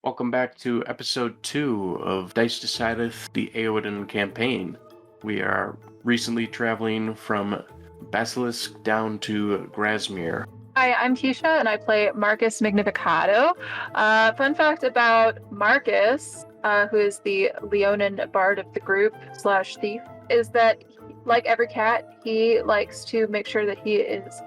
Welcome back to episode 2 of Dice Decideth, the Eowodan campaign. We are recently traveling from Basilisk down to Grasmere. Hi, I'm Keisha, and I play Marcus Magnificato. Fun fact about Marcus, who is the Leonin bard of the group / thief, is that, like every cat, he likes to make sure that he is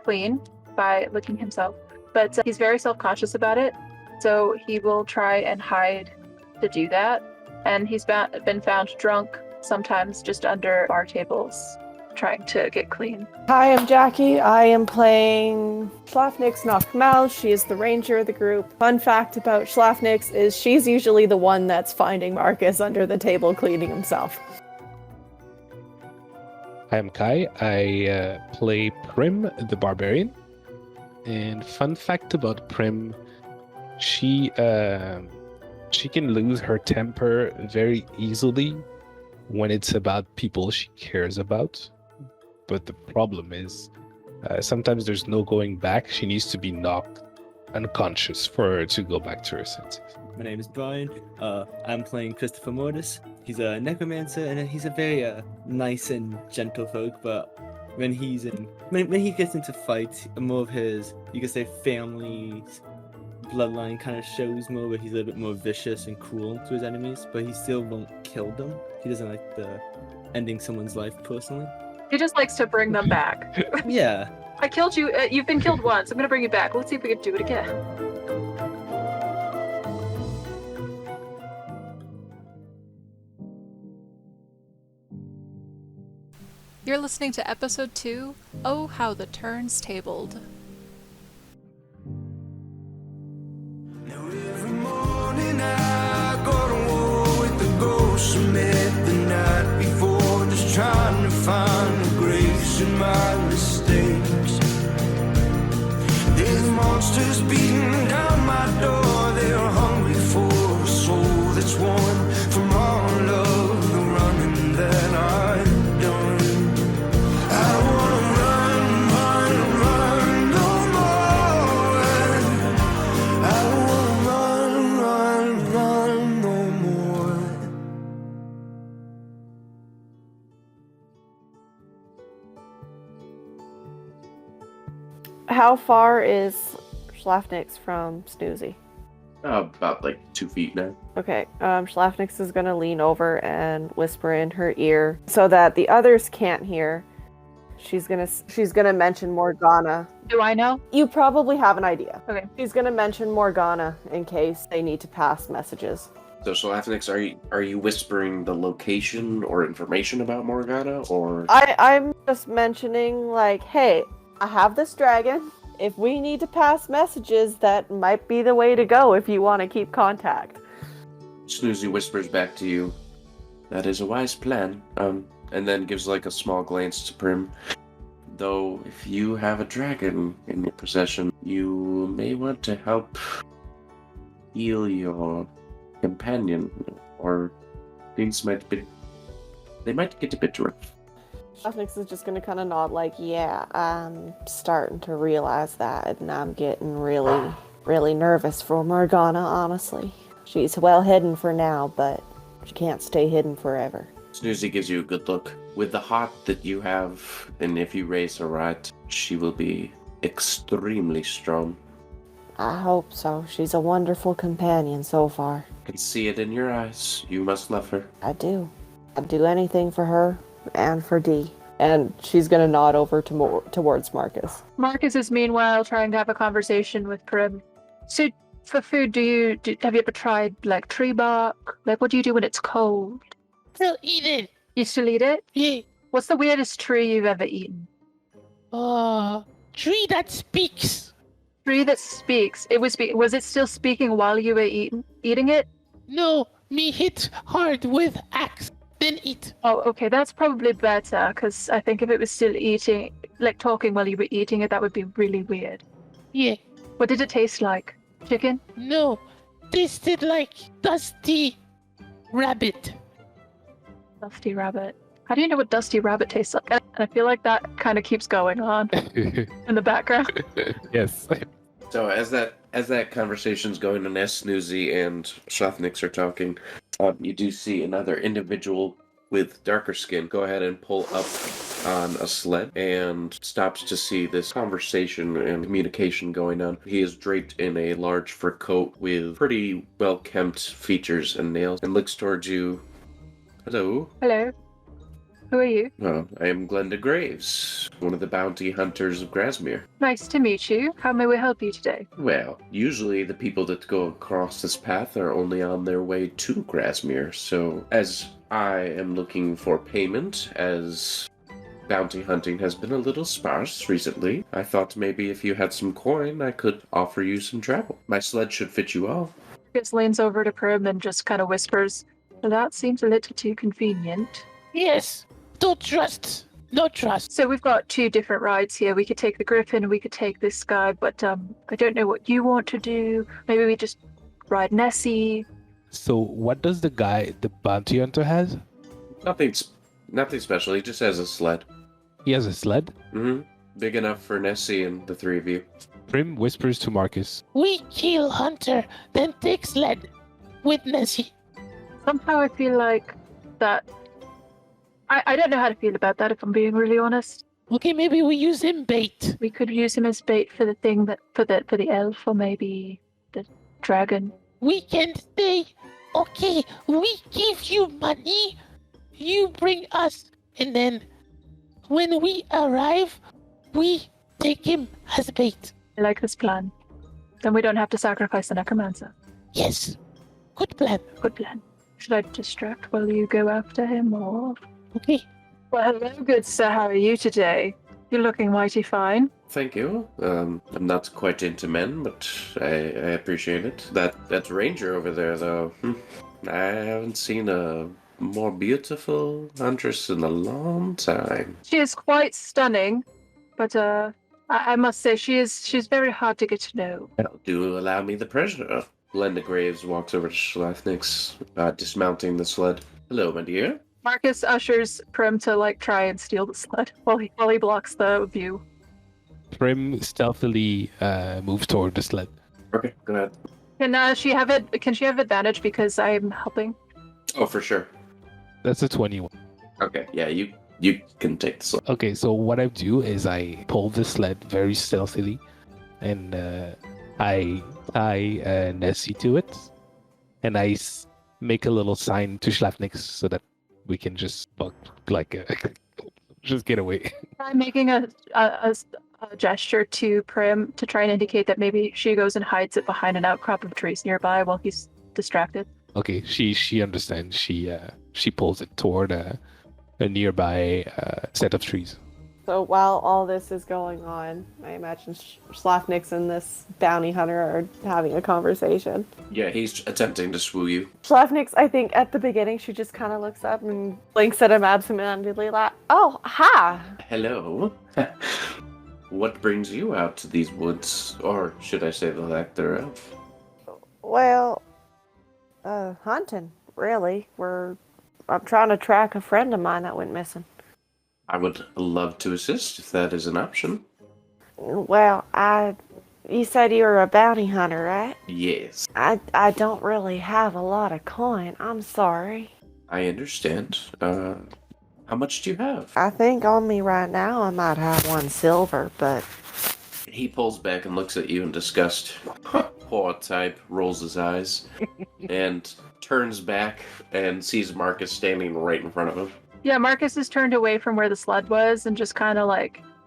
clean by licking himself. But he's very self-conscious about it, so he will try and hide to do that. And he's been found drunk, sometimes just under bar tables, trying to get clean. Hi, I'm Jackie. I am playing Schlafnix Knockmal. She is the ranger of the group. Fun fact about Schlafnix is she's usually the one that's finding Marcus under the table cleaning himself. Hi, I'm Kai. I play Prim, the barbarian. And fun fact about Prim, she can lose her temper very easily when it's about people she cares about. But the problem is, sometimes there's no going back. She needs to be knocked unconscious for her to go back to her senses. My name is Brian. I'm playing Christopher Mortis. He's a necromancer, and he's a very nice and gentle folk. But when he gets into fights, more of his, you could say, family bloodline kind of shows more, where he's a little bit more vicious and cruel to his enemies. But he still won't kill them. He doesn't like ending someone's life personally. He just likes to bring them back. Yeah. I killed you. You've been killed once. I'm gonna bring you back. Let's see if we can do it again. You're listening to episode 2, Oh How the Turns Tabled. Now every morning I go to war with the ghosts I met the night before, just trying to find the grace in my mistakes. There's monsters beating down my door, they're hungry for a soul that's worn from all of the running that I've done. I don't wanna run no more. I don't wanna run no more. How far is Schlafnix from Snoozy? About 2 feet now. Okay, Schlafnix is gonna lean over and whisper in her ear so that the others can't hear. She's gonna mention Morgana. Do I know? You probably have an idea. Okay. She's gonna mention Morgana in case they need to pass messages. So, Schlafnix, are you whispering the location or information about Morgana, or...? I'm just mentioning, hey, I have this dragon. If we need to pass messages, that might be the way to go if you want to keep contact. Snoozy whispers back to you, "That is a wise plan," and then gives a small glance to Prim. "Though, if you have a dragon in your possession, you may want to help heal your companion, or things might get a bit rough." Schlafnix is just gonna kind of nod yeah, I'm starting to realize that, and I'm getting really, really nervous for Morgana, honestly. She's well hidden for now, but she can't stay hidden forever. Snoozy gives you a good look. With the heart that you have, and if you raise her right, she will be extremely strong. I hope so. She's a wonderful companion so far. I can see it in your eyes. You must love her. I do. I'd do anything for her and for Dee. And she's gonna nod over towards Marcus. Marcus is meanwhile trying to have a conversation with Prim. So, for food, have you ever tried tree bark? What do you do when it's cold? Still eat it. You still eat it? Yeah. What's the weirdest tree you've ever eaten? Tree that speaks. Tree that speaks. Was it still speaking while you were eating it? No, me hit hard with axe, then eat. Oh, okay, that's probably better, because I think if it was still eating, talking while you were eating it, that would be really weird. Yeah. What did it taste like? Chicken? No, tasted like dusty rabbit. Dusty rabbit. How do you know what dusty rabbit tastes like? And I feel like that kind of keeps going on in the background. Yes. So as that As that conversation's going on, as Snoozy and Schlafnix are talking, you do see another individual with darker skin go ahead and pull up on a sled and stops to see this conversation and communication going on. He is draped in a large fur coat with pretty well-kempt features and nails and looks towards you. Hello. Hello. Who are you? Well, I am Glenda Graves, one of the bounty hunters of Grasmere. Nice to meet you. How may we help you today? Well, usually the people that go across this path are only on their way to Grasmere, so as I am looking for payment, as bounty hunting has been a little sparse recently, I thought maybe if you had some coin, I could offer you some travel. My sled should fit you all. Chris leans over to Prim and just kind of whispers, "Well, that seems a little too convenient." Yes. Don't trust. No trust. So we've got two different rides here. We could take the Griffin and we could take this guy, but I don't know what you want to do. Maybe we just ride Nessie. So what does the bounty hunter has? Nothing special, he just has a sled. He has a sled? Mm-hmm. Big enough for Nessie and the three of you. Prim whispers to Marcus. We kill Hunter, then take sled with Nessie. Somehow I feel like that... I don't know how to feel about that, if I'm being really honest. Okay, maybe we use him bait. We could use him as bait for the thing that for the elf or maybe the dragon. We can stay. Okay, we give you money. You bring us, and then when we arrive, we take him as bait. I like this plan. Then we don't have to sacrifice the necromancer. Yes. Good plan. Good plan. Should I distract while you go after him, or...? Okay. Well, hello, good sir. How are you today? You're looking mighty fine. Thank you. I'm not quite into men, but I appreciate it. That's Ranger over there, though. I haven't seen a more beautiful huntress in a long time. She is quite stunning, but I must say she's very hard to get to know. Well, do allow me the pleasure. Glenda Graves walks over to Schlafnix, dismounting the sled. Hello, my dear. Marcus ushers Prim to try and steal the sled while he blocks the view. Prim stealthily moves toward the sled. Okay, go ahead. Can she have it? Can she have advantage because I'm helping? Oh, for sure. That's a 21. Okay, yeah, you can take the sled. Okay, so what I do is I pull the sled very stealthily, and I tie Nessie to it, and I make a little sign to Schlafnix so that we can just just get away. I'm making a gesture to Prim to try and indicate that maybe she goes and hides it behind an outcrop of trees nearby while he's distracted. Okay, she understands. She pulls it toward a nearby set of trees. So while all this is going on, I imagine Schlafnix and this bounty hunter are having a conversation. Yeah, he's attempting to swoo you. Schlafnix, I think at the beginning, she just kind of looks up and blinks at him absentmindedly like, "Oh, hi." Hello. What brings you out to these woods? Or should I say the lack thereof? Well, hunting, really. I'm trying to track a friend of mine that went missing. I would love to assist if that is an option. Well, you said you were a bounty hunter, right? Yes. I don't really have a lot of coin. I'm sorry. I understand. How much do you have? I think on me right now I might have 1 silver, but... He pulls back and looks at you in disgust. Poor type, rolls his eyes, and turns back and sees Marcus standing right in front of him. Yeah, Marcus is turned away from where the sled was and just kind of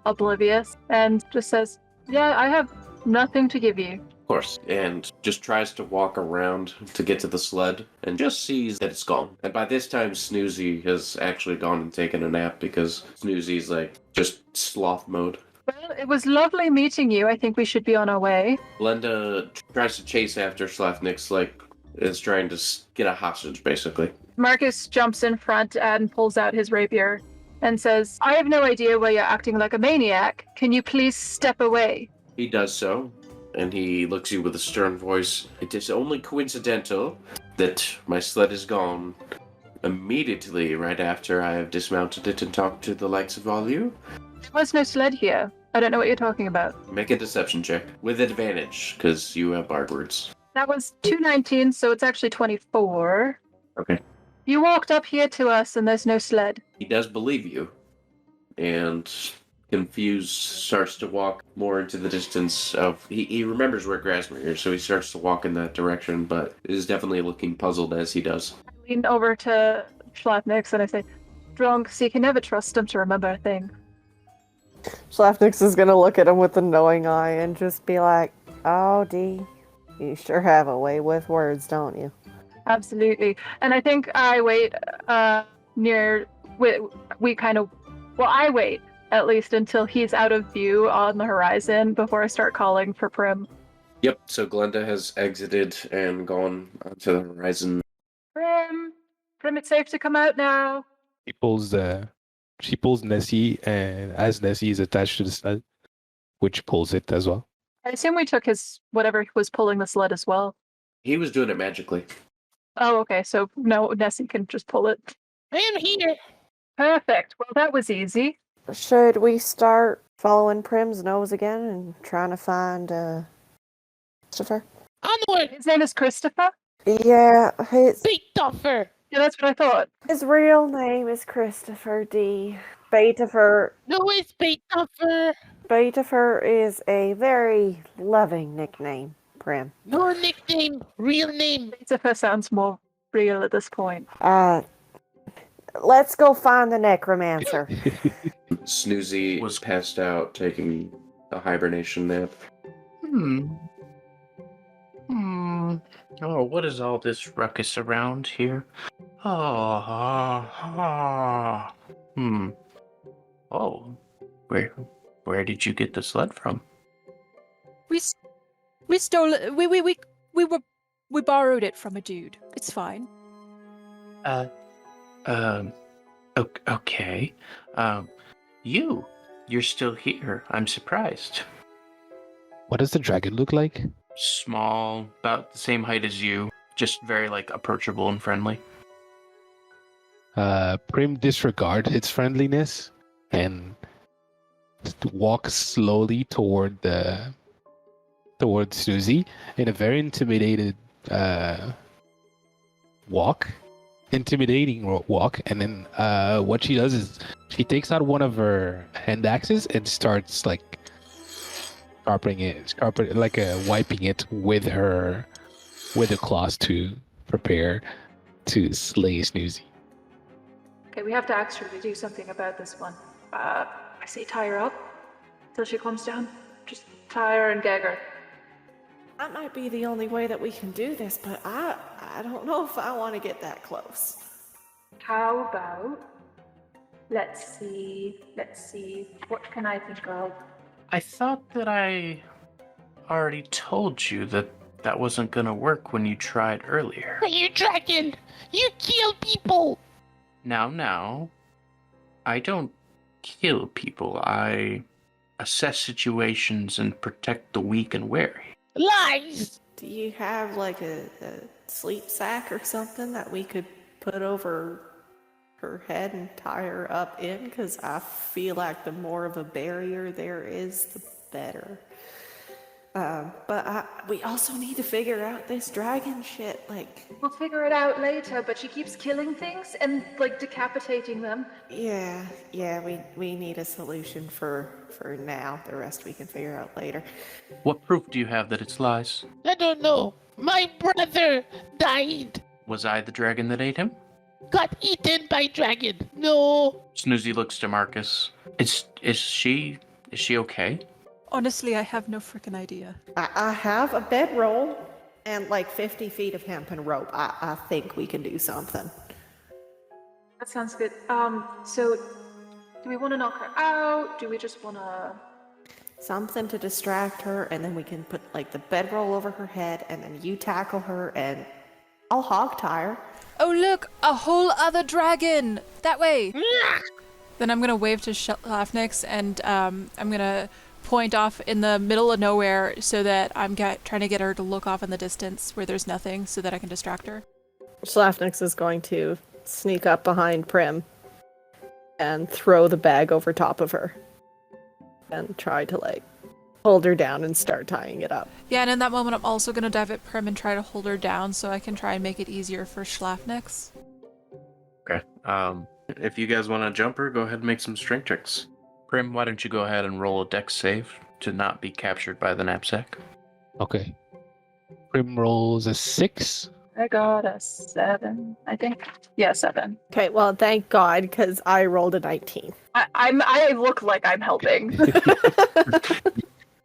oblivious and just says, "Yeah, I have nothing to give you." Of course, and just tries to walk around to get to the sled and just sees that it's gone. And by this time, Snoozy has actually gone and taken a nap because Snoozy's just sloth mode. Well, it was lovely meeting you. I think we should be on our way. Glenda tries to chase after Schlafnix, is trying to get a hostage, basically. Marcus jumps in front and pulls out his rapier and says, "I have no idea why you're acting like a maniac. Can you please step away?" He does so, and he looks at you with a stern voice. "It is only coincidental that my sled is gone immediately right after I have dismounted it and talked to the likes of all you." There was no sled here. I don't know what you're talking about. Make a deception check with advantage, because you have bard words. That was 219, so it's actually 24. Okay. You walked up here to us and there's no sled. He does believe you, and confused starts to walk more into the distance of... He remembers where Grasmere is, so he starts to walk in that direction, but is definitely looking puzzled as he does. I lean over to Schlafnix and I say, drunk, so you can never trust him to remember a thing. Schlafnix is gonna look at him with a knowing eye and just be like, "Oh, Dee, you sure have a way with words, don't you?" Absolutely. And I think I wait near... We kind of... Well, I wait, at least, until he's out of view on the horizon before I start calling for Prim. Yep, so Glenda has exited and gone onto the horizon. Prim! Prim, it's safe to come out now. She pulls Nessie, and as Nessie is attached to the sled, which pulls it as well. I assume we took his... whatever was pulling the sled as well. He was doing it magically. Oh, okay, so no, Nessie can just pull it. I am here. Perfect. Well, that was easy. Should we start following Prim's nose again and trying to find Christopher? Onward. His name is Christopher? Yeah, Big tougher. Yeah, that's what I thought. his real name is Christopher D. Betafer. No, it's big tougher. Betafer is a very loving nickname, Prim. No nickname, real name. Christopher sounds more real at this point. Let's go find the necromancer. Snoozy was passed out, taking a hibernation nap. Oh, what is all this ruckus around here? Oh, where did you get the sled from? We stole it. We borrowed it from a dude. It's fine. Okay. You're still here. I'm surprised. What does the dragon look like? Small, about the same height as you, just very, approachable and friendly. Prim disregards its friendliness and walks slowly toward Susie in a very intimidating walk, and then what she does is she takes out one of her hand axes and starts wiping it with the claws to prepare to slay Snoozy. Okay, we have to actually do something about this one. I say tie her up till she comes down. Just tie her and gag her. That might be the only way that we can do this, but I don't know if I want to get that close. How about... Let's see, what can I think of? I thought that I already told you that wasn't gonna work when you tried earlier. You dragon! You kill people! Now, I don't kill people. I assess situations and protect the weak and wary. Lies! Do you have a sleep sack or something that we could put over her head and tie her up in? Because I feel like the more of a barrier there is, the better. But we also need to figure out this dragon shit. We'll figure it out later, but she keeps killing things and decapitating them. Yeah, we need a solution for now. The rest we can figure out later. What proof do you have that it's lies? I don't know. My brother died. Was I the dragon that ate him? Got eaten by dragon. No. Snoozy looks to Marcus. Is she okay? Honestly, I have no freaking idea. I have a bedroll and 50 feet of hemp and rope. I think we can do something. That sounds good. So do we want to knock her out? Do we just want to... Something to distract her, and then we can put the bedroll over her head, and then you tackle her, and I'll hog tie her. Oh look, a whole other dragon! That way! Then I'm gonna wave to Schlafnix, and I'm gonna point off in the middle of nowhere so that I'm trying to get her to look off in the distance where there's nothing so that I can distract her. Schlafnix is going to sneak up behind Prim and throw the bag over top of her. and try to, like, hold her down and start tying it up. Yeah, and in that moment, I'm also going to dive at Prim and try to hold her down so I can try and make it easier for Schlafnix. Okay. If you guys want to jump her, go ahead and make some strength checks. Prim, why don't you go ahead and roll a dex save to not be captured by the knapsack? Okay. Prim rolls a 6. I got a 7, I think. Yeah, 7. Okay, well, thank God, because I rolled a 19. I look like I'm helping.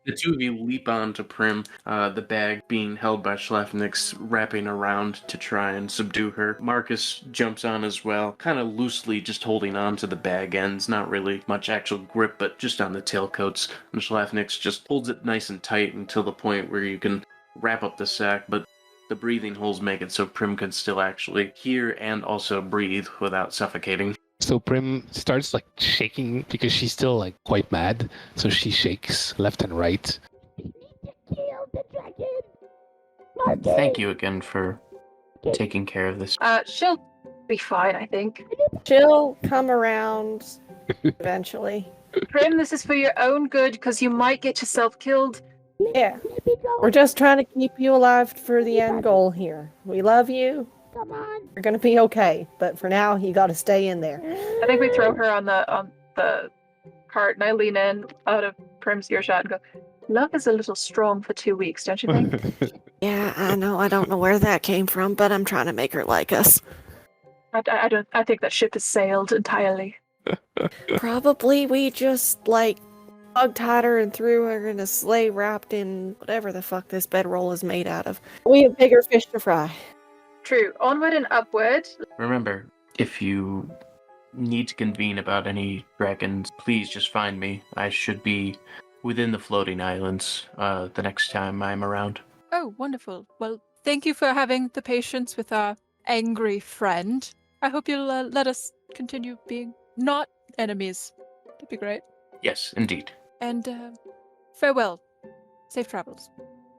The two of you leap onto Prim, the bag being held by Schlafnix, wrapping around to try and subdue her. Marcus jumps on as well, kind of loosely just holding on to the bag ends, not really much actual grip, but just on the tailcoats. And Schlafnix just holds it nice and tight until the point where you can wrap up the sack, but the breathing holes make it so Prim can still actually hear and also breathe without suffocating. So Prim starts like shaking because she's still like quite mad. So she shakes left and right. Thank you again for taking care of this. She'll be fine, I think. She'll come around eventually. Prim, this is for your own good, because you might get yourself killed. Yeah. We're just trying to keep you alive for the end goal here. We love you. Come on. You're gonna be okay, but for now, you gotta stay in there. I think we throw her on the cart, and I lean in out of Prim's earshot and go, "Love is a little strong for 2 weeks, don't you think?" Yeah, I know. I don't know where that came from, but I'm trying to make her like us. I don't. I think that ship has sailed entirely. Probably we just, like, hog-tied her and threw her in a sleigh wrapped in whatever the fuck this bedroll is made out of. We have bigger fish to fry. True. Onward and upward. Remember, if you need to convene about any dragons, please just find me. I should be within the floating islands the next time I'm around. Oh, wonderful. Well, thank you for having the patience with our angry friend. I hope you'll let us continue being not enemies. That'd be great. Yes, indeed. And farewell. Safe travels.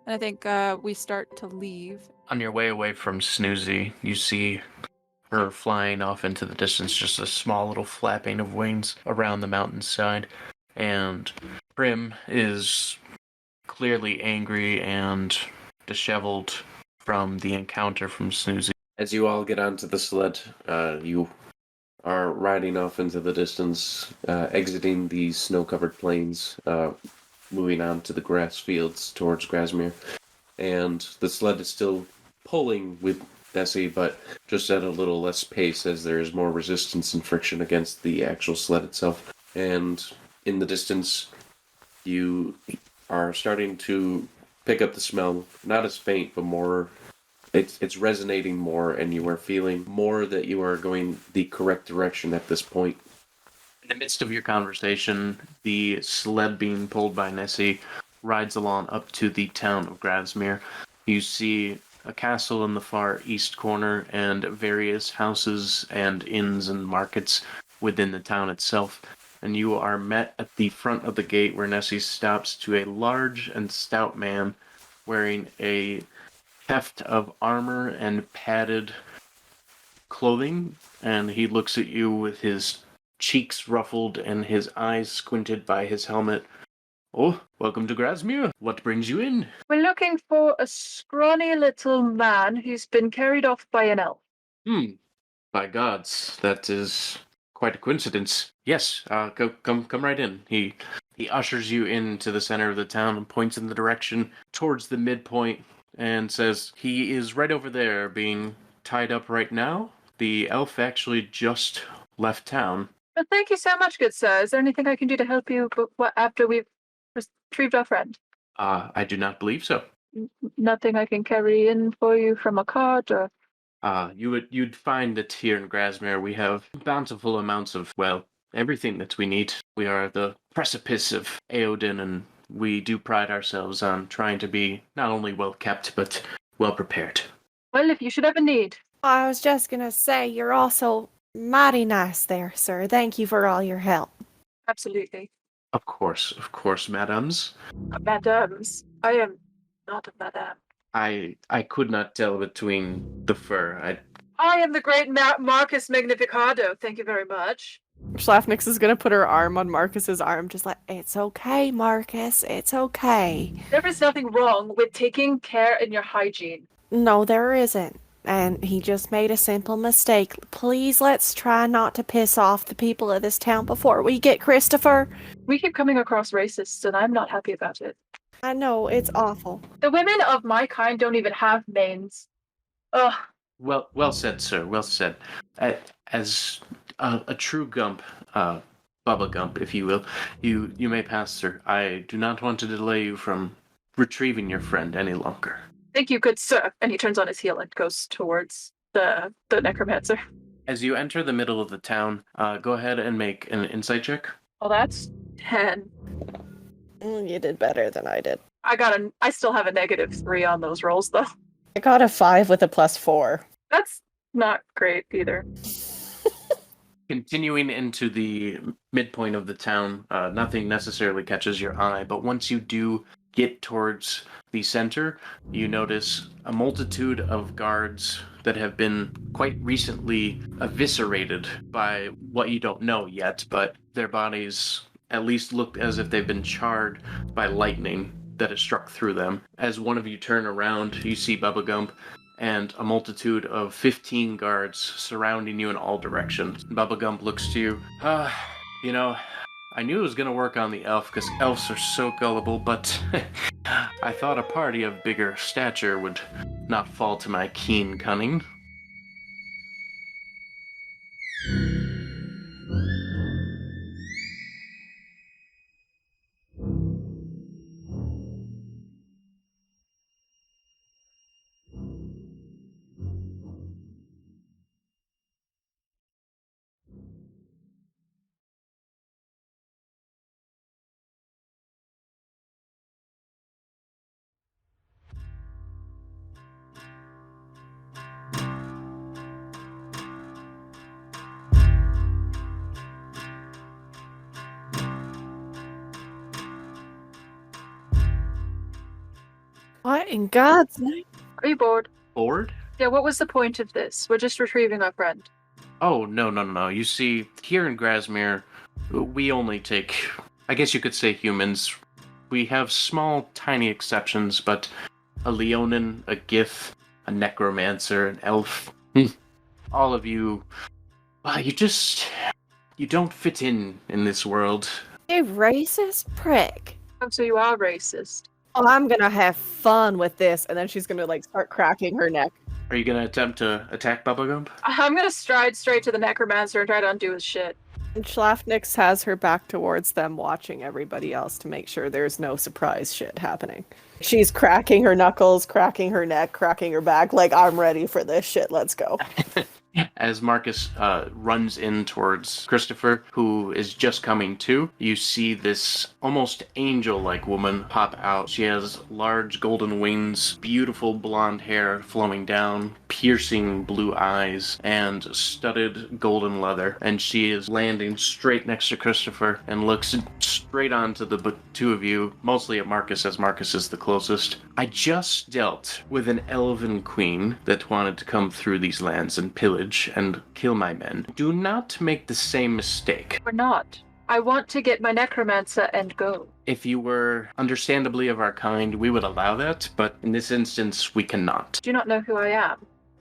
And I think we start to leave. On your way away from Snoozy, you see her flying off into the distance, just a small little flapping of wings around the mountainside. And Prim is clearly angry and disheveled from the encounter from Snoozy. As you all get onto the sled, you are riding off into the distance, exiting the snow-covered plains, moving on to the grass fields towards Grasmere. And the sled is still pulling with Nessie, but just at a little less pace as there is more resistance and friction against the actual sled itself. And in the distance, you are starting to pick up the smell, not as faint, but more... It's resonating more, and you are feeling more that you are going the correct direction at this point. In the midst of your conversation, the sled being pulled by Nessie rides along up to the town of Grasmere. You see a castle in the far east corner and various houses and inns and markets within the town itself. And you are met at the front of the gate where Nessie stops to a large and stout man wearing a heft of armor and padded clothing, and he looks at you with his cheeks ruffled and his eyes squinted by his helmet. Oh, welcome to Grasmere. What brings you in? We're looking for a scrawny little man who's been carried off by an elf. By gods, that is quite a coincidence. Yes, come right in. He ushers you into the center of the town and points in the direction towards the midpoint and says he is right over there being tied up right now. The elf actually just left town. But thank you so much, good sir. Is there anything I can do to help you after we've retrieved our friend? I do not believe so. Nothing I can carry in for you from a cart, or... You'd find that here in Grasmere we have bountiful amounts of, well, everything that we need. We are the precipice of Eowodan, and we do pride ourselves on trying to be not only well kept, but well prepared. Well, if you should ever need. I was just gonna say, you're also mighty nice there, sir. Thank you for all your help. Absolutely. Of course, madams. Madams. I am not a madame. I could not tell between the fur. I am the great Marcus Magnificado. Thank you very much. Schlafnix is gonna put her arm on Marcus's arm, just like, it's okay, Marcus, it's okay. There is nothing wrong with taking care in your hygiene. No, there isn't. And he just made a simple mistake. Please, let's try not to piss off the people of this town before we get Christopher. We keep coming across racists, and I'm not happy about it. I know, it's awful. The women of my kind don't even have manes. Ugh. Well said, sir. Well said. As a true Gump, Bubba Gump, if you will, you may pass, sir. I do not want to delay you from retrieving your friend any longer. Thank you, good sir. And he turns on his heel and goes towards the necromancer. As you enter the middle of the town, go ahead and make an insight check. Well, that's 10. You did better than I did. I still have a -3 on those rolls, though. I got a 5 with a +4. That's not great either. Continuing into the midpoint of the town, nothing necessarily catches your eye, but once you do get towards the center, you notice a multitude of guards that have been quite recently eviscerated by what you don't know yet, but their bodies at least look as if they've been charred by lightning that has struck through them. As one of you turn around, you see Bubba Gump and a multitude of 15 guards surrounding you in all directions. Bubba Gump looks to you. You know, I knew it was going to work on the elf because elves are so gullible, but I thought a party of bigger stature would not fall to my keen cunning. What in God's name? Are you bored? Bored? Yeah, what was the point of this? We're just retrieving our friend. Oh, no. You see, here in Grasmere, we only take, I guess you could say humans. We have small, tiny exceptions, but a Leonin, a Gith, a necromancer, an elf. All of you, you don't fit in this world. You racist prick. Oh, so you are racist. Oh, I'm gonna have fun with this, and then she's gonna start cracking her neck. Are you gonna attempt to attack Bubba Gump? I'm gonna stride straight to the necromancer and try to undo his shit. And Schlafnix has her back towards them, watching everybody else to make sure there's no surprise shit happening. She's cracking her knuckles, cracking her neck, cracking her back, like, I'm ready for this shit, let's go. As Marcus runs in towards Christopher, who is just coming to, you see this almost angel-like woman pop out. She has large golden wings, beautiful blonde hair flowing down, piercing blue eyes, and studded golden leather. And she is landing straight next to Christopher and looks straight onto the two of you, mostly at Marcus, as Marcus is the closest. I just dealt with an elven queen that wanted to come through these lands and pillage and kill my men. Do not make the same mistake. We're not. I want to get my necromancer and go. If you were understandably of our kind, we would allow that, but in this instance, we cannot. Do you not know who I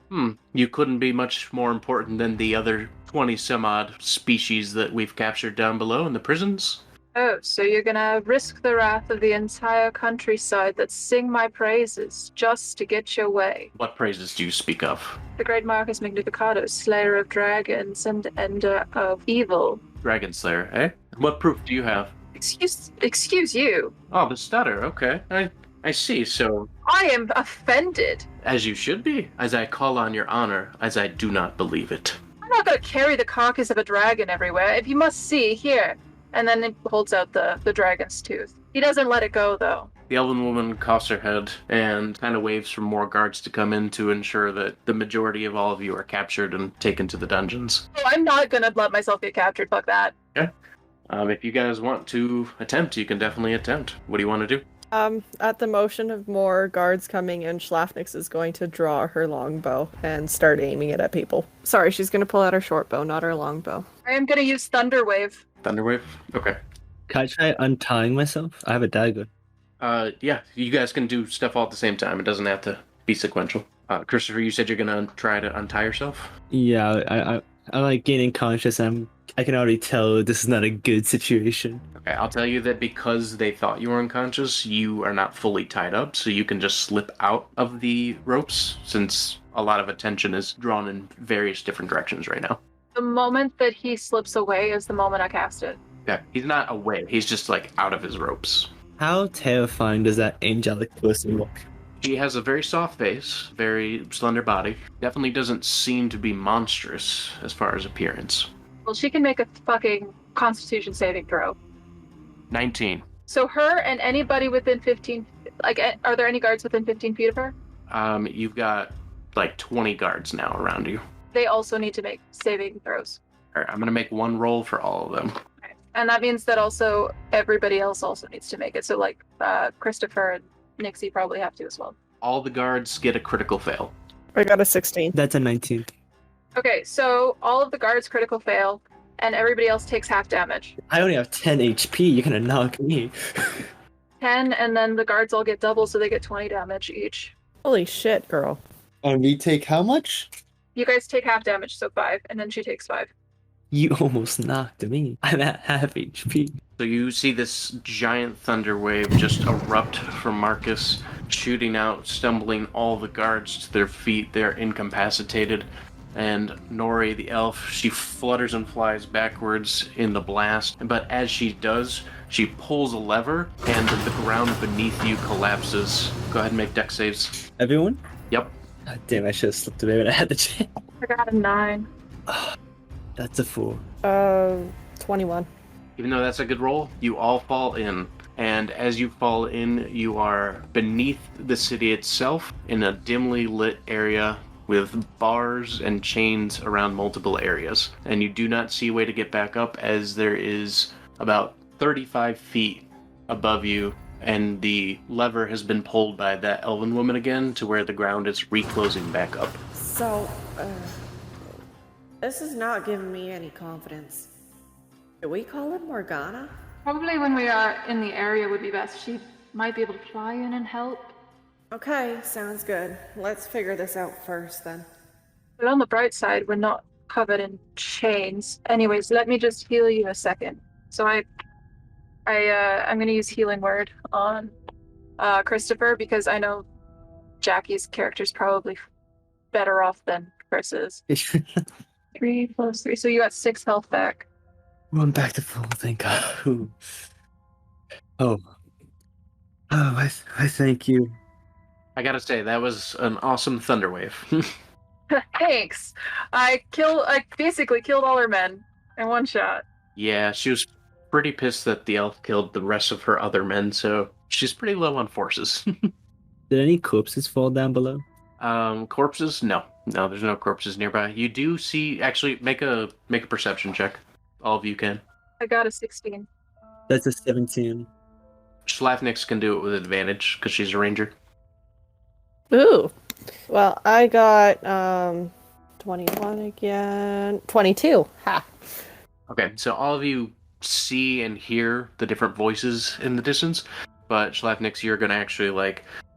am? You couldn't be much more important than the other 20-some-odd species that we've captured down below in the prisons? Oh, so you're gonna risk the wrath of the entire countryside that sing my praises just to get your way. What praises do you speak of? The great Marcus Magnificato, slayer of dragons and ender of evil. Dragon Slayer, eh? What proof do you have? Excuse you. Oh, the stutter, okay. I see, so... I am offended. As you should be, as I call on your honor, as I do not believe it. I'm not gonna carry the carcass of a dragon everywhere. If you must see, here. And then he holds out the dragon's tooth. He doesn't let it go, though. The elven woman coughs her head and kind of waves for more guards to come in to ensure that the majority of all of you are captured and taken to the dungeons. Oh, I'm not gonna let myself get captured. Fuck that. Okay. If you guys want to attempt, you can definitely attempt. What do you want to do? At the motion of more guards coming in, Schlafnix is going to draw her longbow and start aiming it at people. Sorry, she's going to pull out her short bow, not her longbow. I am going to use Thunder Wave. Thunderwave? Okay. Can I try untying myself? I have a dagger. Yeah, you guys can do stuff all at the same time. It doesn't have to be sequential. Christopher, you said you're gonna try to untie yourself? Yeah, I'm like gaining conscious. I can already tell this is not a good situation. Okay, I'll tell you that because they thought you were unconscious, you are not fully tied up, so you can just slip out of the ropes, since a lot of attention is drawn in various different directions right now. The moment that he slips away is the moment I cast it. Yeah, he's not away, he's just like out of his ropes. How terrifying does that angelic person look? He has a very soft face, very slender body. Definitely doesn't seem to be monstrous as far as appearance. Well, she can make a fucking Constitution saving throw. 19. So her and anybody within 15... Like, are there any guards within 15 feet of her? You've got like 20 guards now around you. They also need to make saving throws. Alright, I'm gonna make one roll for all of them. Okay. And that means that also everybody else also needs to make it. So, like, Christopher and Nixie probably have to as well. All the guards get a critical fail. I got a 16. That's a 19. Okay, so all of the guards critical fail, and everybody else takes half damage. I only have 10 HP. You're gonna knock me. 10, and then the guards all get double, so they get 20 damage each. Holy shit, girl. And we take how much? You guys take half damage, so 5, and then she takes 5. You almost knocked me. I'm at half HP. So you see this giant thunder wave just erupt from Marcus, shooting out, stumbling all the guards to their feet. They're incapacitated. And Nori, the elf, she flutters and flies backwards in the blast. But as she does, she pulls a lever, and the ground beneath you collapses. Go ahead and make dex saves. Everyone? Yep. God damn, I should have slipped away when I had the chance. I got a 9. That's a 4. 21. Even though that's a good roll, you all fall in. And as you fall in, you are beneath the city itself in a dimly lit area with bars and chains around multiple areas. And you do not see a way to get back up, as there is about 35 feet above you, and the lever has been pulled by that elven woman again to where the ground is reclosing back up. So, this is not giving me any confidence. Do we call it Morgana? Probably when we are in the area would be best. She might be able to fly in and help. Okay, sounds good. Let's figure this out first, then. But on the bright side, we're not covered in chains. Anyways, let me just heal you a second. So I'm gonna use Healing Word on Christopher, because I know Jackie's character's probably better off than Chris is. 3 plus 3, so you got 6 health back. Run back to full, thank God. Ooh. Oh, I thank you. I gotta say, that was an awesome thunder wave. Thanks. I basically killed all her men in one shot. Yeah, she was pretty pissed that the elf killed the rest of her other men, so she's pretty low on forces. Did any corpses fall down below? Corpses? No, there's no corpses nearby. You do see. Actually, make a perception check. All of you can. I got a 16. That's a 17. Schlafnix can do it with advantage because she's a ranger. Ooh. Well, I got 21 again. 22. Ha. Okay, so all of you see and hear the different voices in the distance, but Schlafnix, you're gonna actually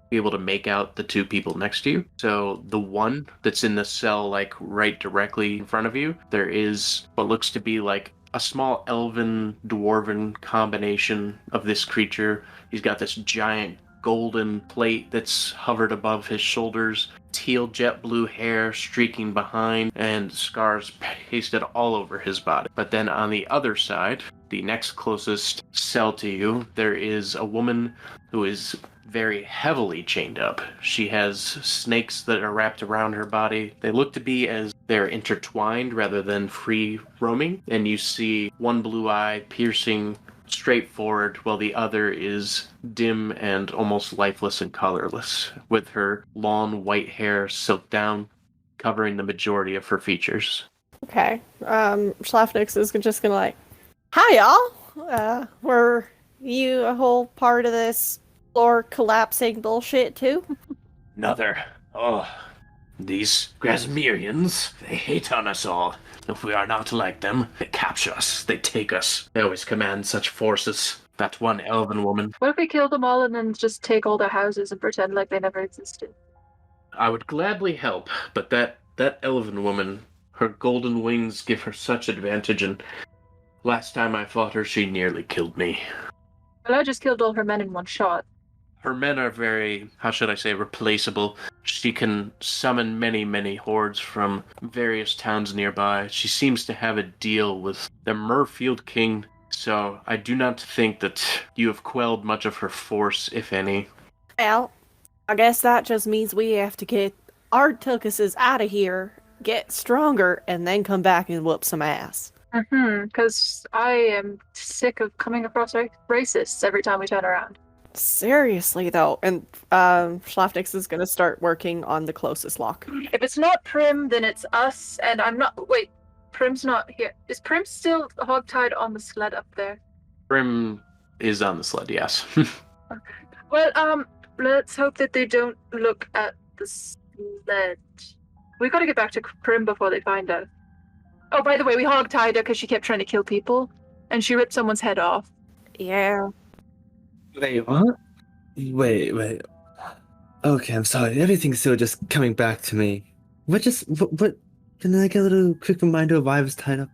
be able to make out the two people next to you. So the one that's in the cell, right directly in front of you, there is what looks to be like a small elven dwarven combination of this creature. He's got this giant golden plate that's hovered above his shoulders, teal jet blue hair streaking behind, and scars pasted all over his body. But then on the other side, the next closest cell to you, there is a woman who is very heavily chained up. She has snakes that are wrapped around her body. They look to be as they're intertwined rather than free roaming. And you see one blue eye piercing straight forward, while the other is dim and almost lifeless and colorless, with her long white hair silked down, covering the majority of her features. Okay. Schlafnix is just gonna hi y'all. Were you a whole part of this Floor collapsing bullshit too. Another. Oh, these Grasmerians, they hate on us all. If we are not like them, they capture us, they take us. They always command such forces. That one elven woman. What if we kill them all and then just take all their houses and pretend like they never existed? I would gladly help, but that elven woman, her golden wings give her such advantage, and last time I fought her, she nearly killed me. Well, I just killed all her men in one shot. Her men are very, how should I say, replaceable. She can summon many, many hordes from various towns nearby. She seems to have a deal with the Murfield King, so I do not think that you have quelled much of her force, if any. Well, I guess that just means we have to get our tuckuses out of here, get stronger, and then come back and whoop some ass. Because I am sick of coming across racists every time we turn around. Seriously, though. And Schlafnix is going to start working on the closest lock. If it's not Prim, then it's us, and I'm not... Wait, Prim's not here. Is Prim still hogtied on the sled up there? Prim is on the sled, yes. Well, let's hope that they don't look at the sled. We gotta get back to Prim before they find us. Oh, by the way, we hogtied her because she kept trying to kill people, and she ripped someone's head off. Yeah. Wait, what? Wait. Okay, I'm sorry. Everything's still just coming back to me. What? Can I get a little quick reminder of why I was tied up?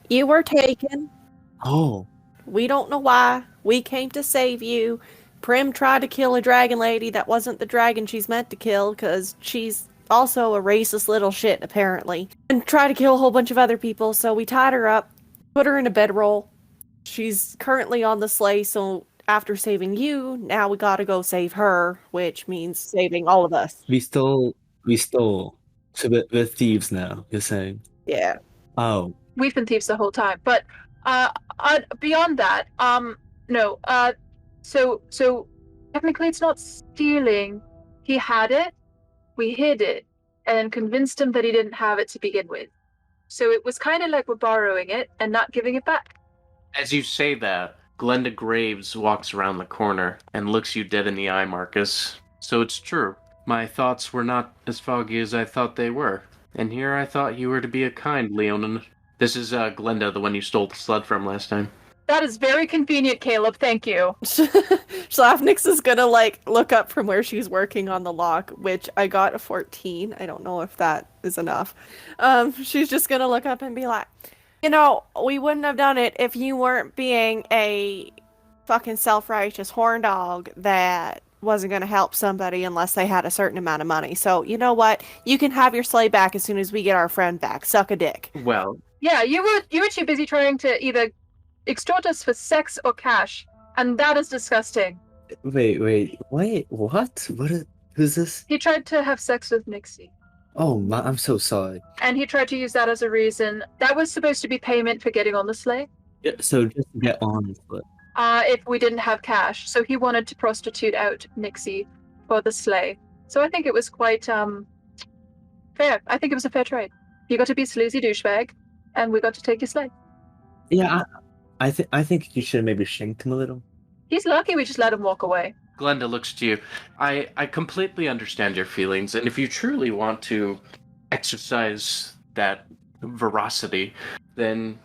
You were taken. Oh. We don't know why. We came to save you. Prim tried to kill a dragon lady that wasn't the dragon she's meant to kill, because she's also a racist little shit, apparently. And tried to kill a whole bunch of other people, so we tied her up, put her in a bedroll. She's currently on the sleigh, so after saving you, now we gotta go save her, which means saving all of us. We stole. So we're thieves now, you're saying? Yeah. Oh. We've been thieves the whole time, but beyond that, no. So technically, it's not stealing. He had it, we hid it, and convinced him that he didn't have it to begin with. So it was kind of like we're borrowing it and not giving it back. As you say that, Glenda Graves walks around the corner and looks you dead in the eye, Marcus. So it's true. My thoughts were not as foggy as I thought they were. And here I thought you were to be a kind Leonin. This is Glenda, the one you stole the sled from last time. That is very convenient, Caleb. Thank you. Schlafnix is gonna, look up from where she's working on the lock, which I got a 14. I don't know if that is enough. She's just gonna look up and be like, we wouldn't have done it if you weren't being a fucking self-righteous horn dog that wasn't going to help somebody unless they had a certain amount of money. So, you know what? You can have your sleigh back as soon as we get our friend back. Suck a dick. Well... Yeah, you were too busy trying to either extort us for sex or cash, and that is disgusting. Wait, what? Who's this? He tried to have sex with Nixie. Oh, I'm so sorry. And he tried to use that as a reason. That was supposed to be payment for getting on the sleigh. Yeah, so just to get on the sleigh. If we didn't have cash. So he wanted to prostitute out Nixie for the sleigh. So I think it was quite fair. I think it was a fair trade. You got to be a sleazy douchebag, and we got to take your sleigh. Yeah, I think you should have maybe shanked him a little. He's lucky we just let him walk away. Glenda looks to you. I completely understand your feelings, and if you truly want to exercise that veracity, then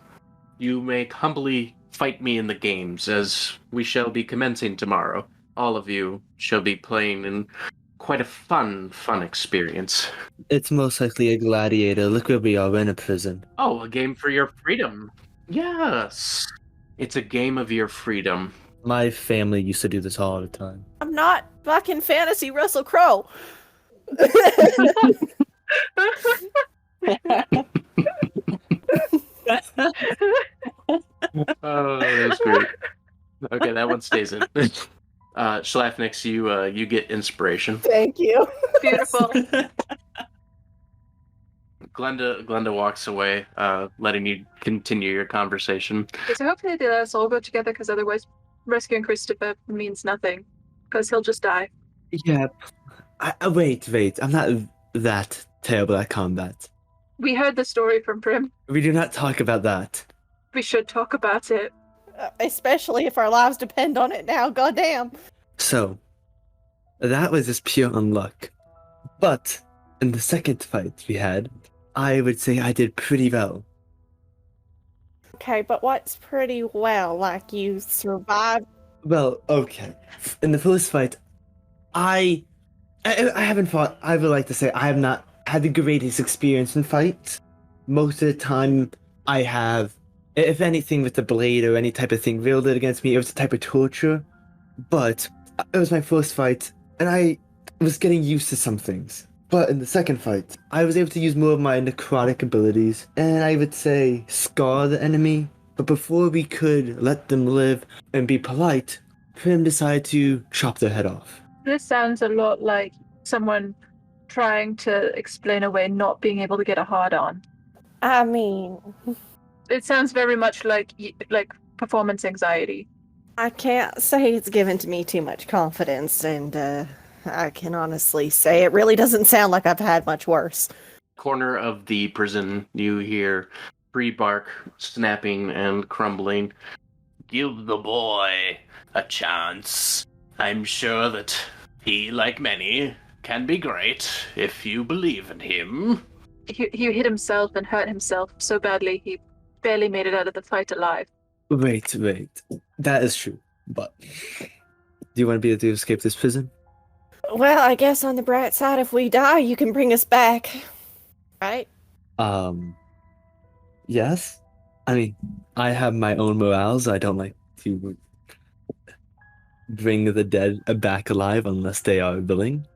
you may humbly fight me in the games, as we shall be commencing tomorrow. All of you shall be playing in quite a fun experience. It's most likely a gladiator. Look where we are, in a prison. Oh, a game for your freedom. Yes. It's a game of your freedom. My family used to do this all the time. I'm not fucking fantasy Russell Crowe. Oh, that was great. Okay, that one stays in. Schlafnix, you get inspiration. Thank you. Beautiful. Glenda walks away, letting you continue your conversation. Okay, so hopefully they let us all go together, because otherwise rescuing Christopher means nothing, because he'll just die. Yeah. Wait. I'm not that terrible at combat. We heard the story from Prim. We do not talk about that. We should talk about it. Especially if our lives depend on it now, goddamn. So, that was just pure unluck. But in the second fight we had, I would say I did pretty well. Okay, but what's pretty well? Like, you survived? Well, okay. In the first fight, I haven't fought. I would like to say I have not had the greatest experience in fights. Most of the time, I have, if anything, with the blade or any type of thing wielded against me, it was a type of torture. But it was my first fight, and I was getting used to some things. But in the second fight, I was able to use more of my necrotic abilities, and I would say scar the enemy. But before we could let them live and be polite, Prim decided to chop their head off. This sounds a lot like someone trying to explain away not being able to get a hard on. I mean, It sounds very much like performance anxiety. I can't say it's given to me too much confidence, and I can honestly say it really doesn't sound like I've had much worse. Corner of the prison, you hear tree bark snapping and crumbling. Give the boy a chance. I'm sure that he, like many, can be great if you believe in him. He hit himself and hurt himself so badly he barely made it out of the fight alive. Wait. That is true. But do you want to be able to escape this prison? Well, I guess on the bright side, if we die, you can bring us back. Right? Yes. I mean, I have my own morals. I don't like to bring the dead back alive unless they are willing.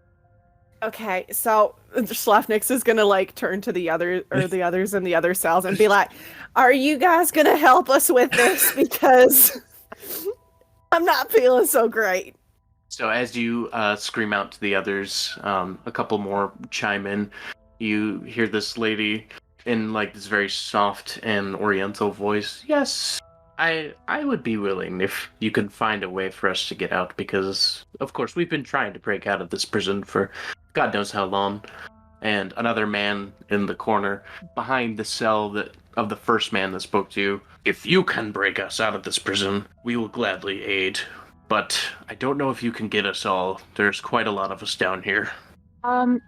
Okay, so Schlafnix is gonna like turn to the others in the other cells and be like, "Are you guys gonna help us with this? Because I'm not feeling so great." So as you scream out to the others, a couple more chime in. You hear this lady in like this very soft and oriental voice. Yes, I would be willing if you can find a way for us to get out, because of course we've been trying to break out of this prison for God knows how long. And another man in the corner behind the cell of the first man that spoke to you. If you can break us out of this prison, we will gladly aid. But I don't know if you can get us all. There's quite a lot of us down here.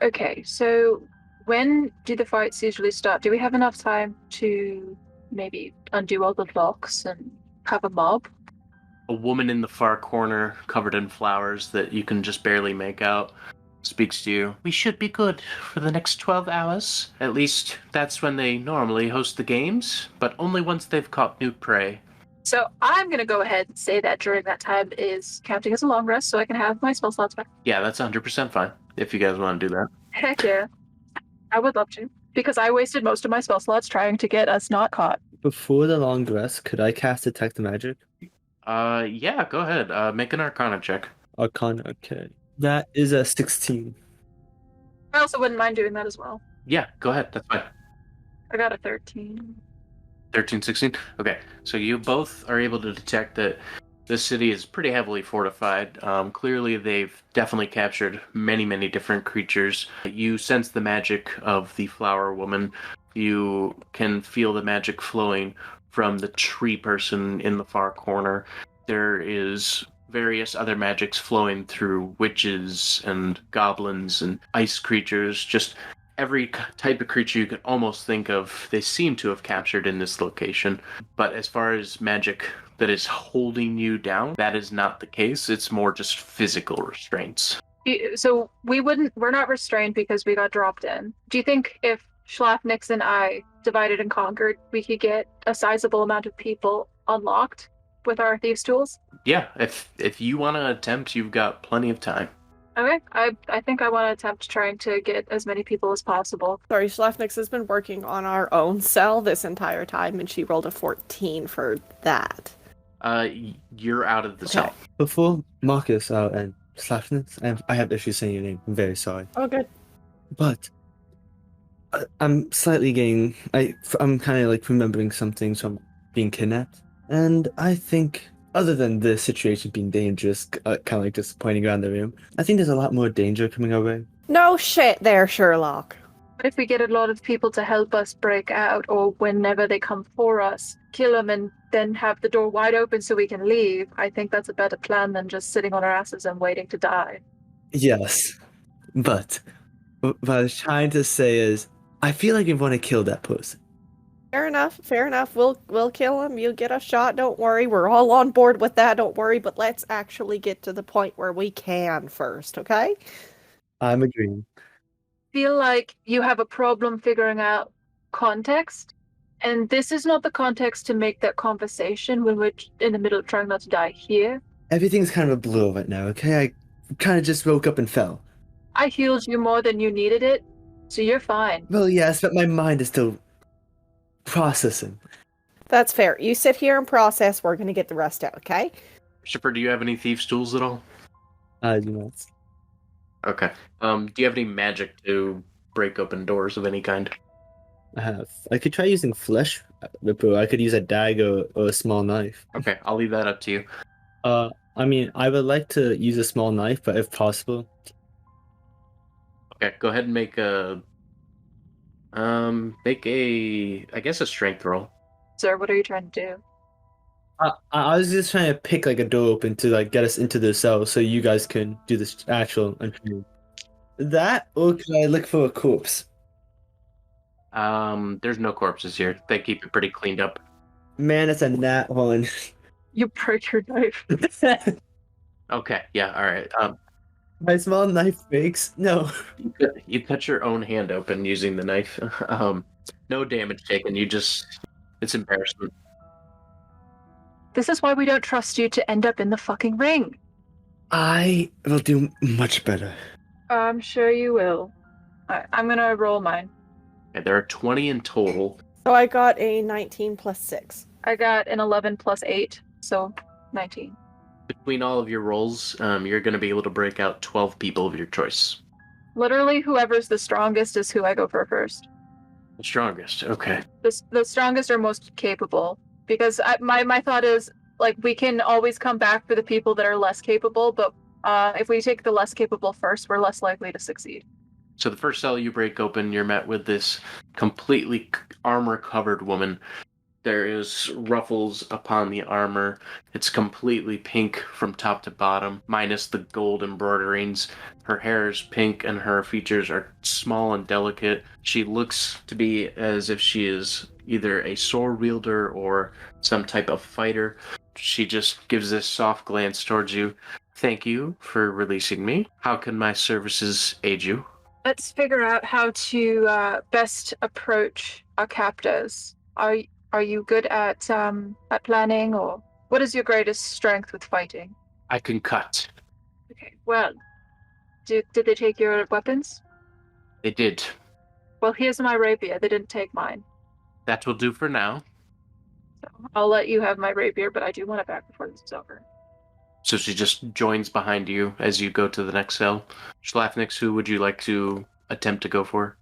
Okay, so when do the fights usually start? Do we have enough time to maybe undo all the locks and have a mob? A woman in the far corner, covered in flowers that you can just barely make out, speaks to you. We should be good for the next 12 hours. At least that's when they normally host the games, but only once they've caught new prey. So I'm going to go ahead and say that during that time is counting as a long rest so I can have my spell slots back. Yeah, that's 100% fine, if you guys want to do that. Heck yeah. I would love to, because I wasted most of my spell slots trying to get us not caught. Before the long rest, could I cast Detect Magic? Yeah, go ahead. Make an Arcana check. Arcana, okay. That is a 16. I also wouldn't mind doing that as well. Yeah, go ahead. That's fine. I got a 13. 13, 16? Okay, so you both are able to detect that this city is pretty heavily fortified. Clearly, they've definitely captured many, many different creatures. You sense the magic of the flower woman. You can feel the magic flowing from the tree person in the far corner. There is various other magics flowing through witches and goblins and ice creatures. Just every type of creature you can almost think of, they seem to have captured in this location. But as far as magic that is holding you down, that is not the case. It's more just physical restraints. So we're not restrained because we got dropped in. Do you think if Schlafnix and I divided and conquered, we could get a sizable amount of people unlocked with our thieves' tools? Yeah, if you want to attempt, you've got plenty of time. Okay, I think I want to attempt trying to get as many people as possible. Sorry, Schlafnix has been working on our own cell this entire time, and she rolled a 14 for that. You're out of the cell. Before Marcus and Schlafnix, I have issues saying your name. I'm very sorry. Oh, good. But I'm slightly getting... I'm kind of like remembering some things from being kidnapped. And I think, other than the situation being dangerous, kind of like just pointing around the room, I think there's a lot more danger coming our way. No shit there, Sherlock. But if we get a lot of people to help us break out, or whenever they come for us, kill them and then have the door wide open so we can leave, I think that's a better plan than just sitting on our asses and waiting to die. Yes, but what I was trying to say is, I feel like we want to kill that person. Fair enough. Fair enough. We'll kill him. You get a shot. Don't worry. We're all on board with that. Don't worry. But let's actually get to the point where we can first, okay? I'm agreeing. Feel like you have a problem figuring out context, and this is not the context to make that conversation when we're in the middle of trying not to die here. Everything's kind of a blur right now, okay? I kind of just woke up and fell. I healed you more than you needed it, so you're fine. Well, yes, but my mind is still processing. That's fair. You sit here and process. We're going to get the rest out, okay? Christopher, do you have any thieves' tools at all? I do not. Okay. Do you have any magic to break open doors of any kind? I have. I could try using flesh ripper. I could use a dagger or a small knife. Okay, I'll leave that up to you. I mean, I would like to use a small knife, but if possible. Okay, go ahead and make a I guess a strength roll. Sir, what are you trying to do? I was just trying to pick like a door open to like get us into the cell so you guys can do this actual intrigue. That, or can I look for a corpse? There's no corpses here. They keep it pretty cleaned up. Man, it's a nat one. You break your knife. Okay, yeah, all right. My small knife breaks. No. You cut your own hand open using the knife. No damage taken. It's embarrassment. This is why we don't trust you to end up in the fucking ring. I will do much better. I'm sure you will. I'm gonna roll mine. Okay, there are 20 in total. So I got a 19 plus 6. I got an 11 plus 8, so 19. Between all of your rolls, you're going to be able to break out 12 people of your choice. Literally, whoever's the strongest is who I go for first. The strongest, okay. The strongest are most capable. Because my thought is, like, we can always come back for the people that are less capable, but if we take the less capable first, we're less likely to succeed. So the first cell you break open, you're met with this completely armor-covered woman. There is ruffles upon the armor. It's completely pink from top to bottom, minus the gold embroiderings. Her hair is pink and her features are small and delicate. She looks to be as if she is either a sword wielder or some type of fighter. She just gives this soft glance towards you. Thank you for releasing me. How can my services aid you? Let's figure out how to best approach our captors. Are you good at planning, or what is your greatest strength with fighting? I can cut. Okay, well, did they take your weapons? They did. Well, here's my rapier. They didn't take mine. That will do for now. So I'll let you have my rapier, but I do want it back before this is over. So she just joins behind you as you go to the next cell. Schlafnix, who would you like to attempt to go for?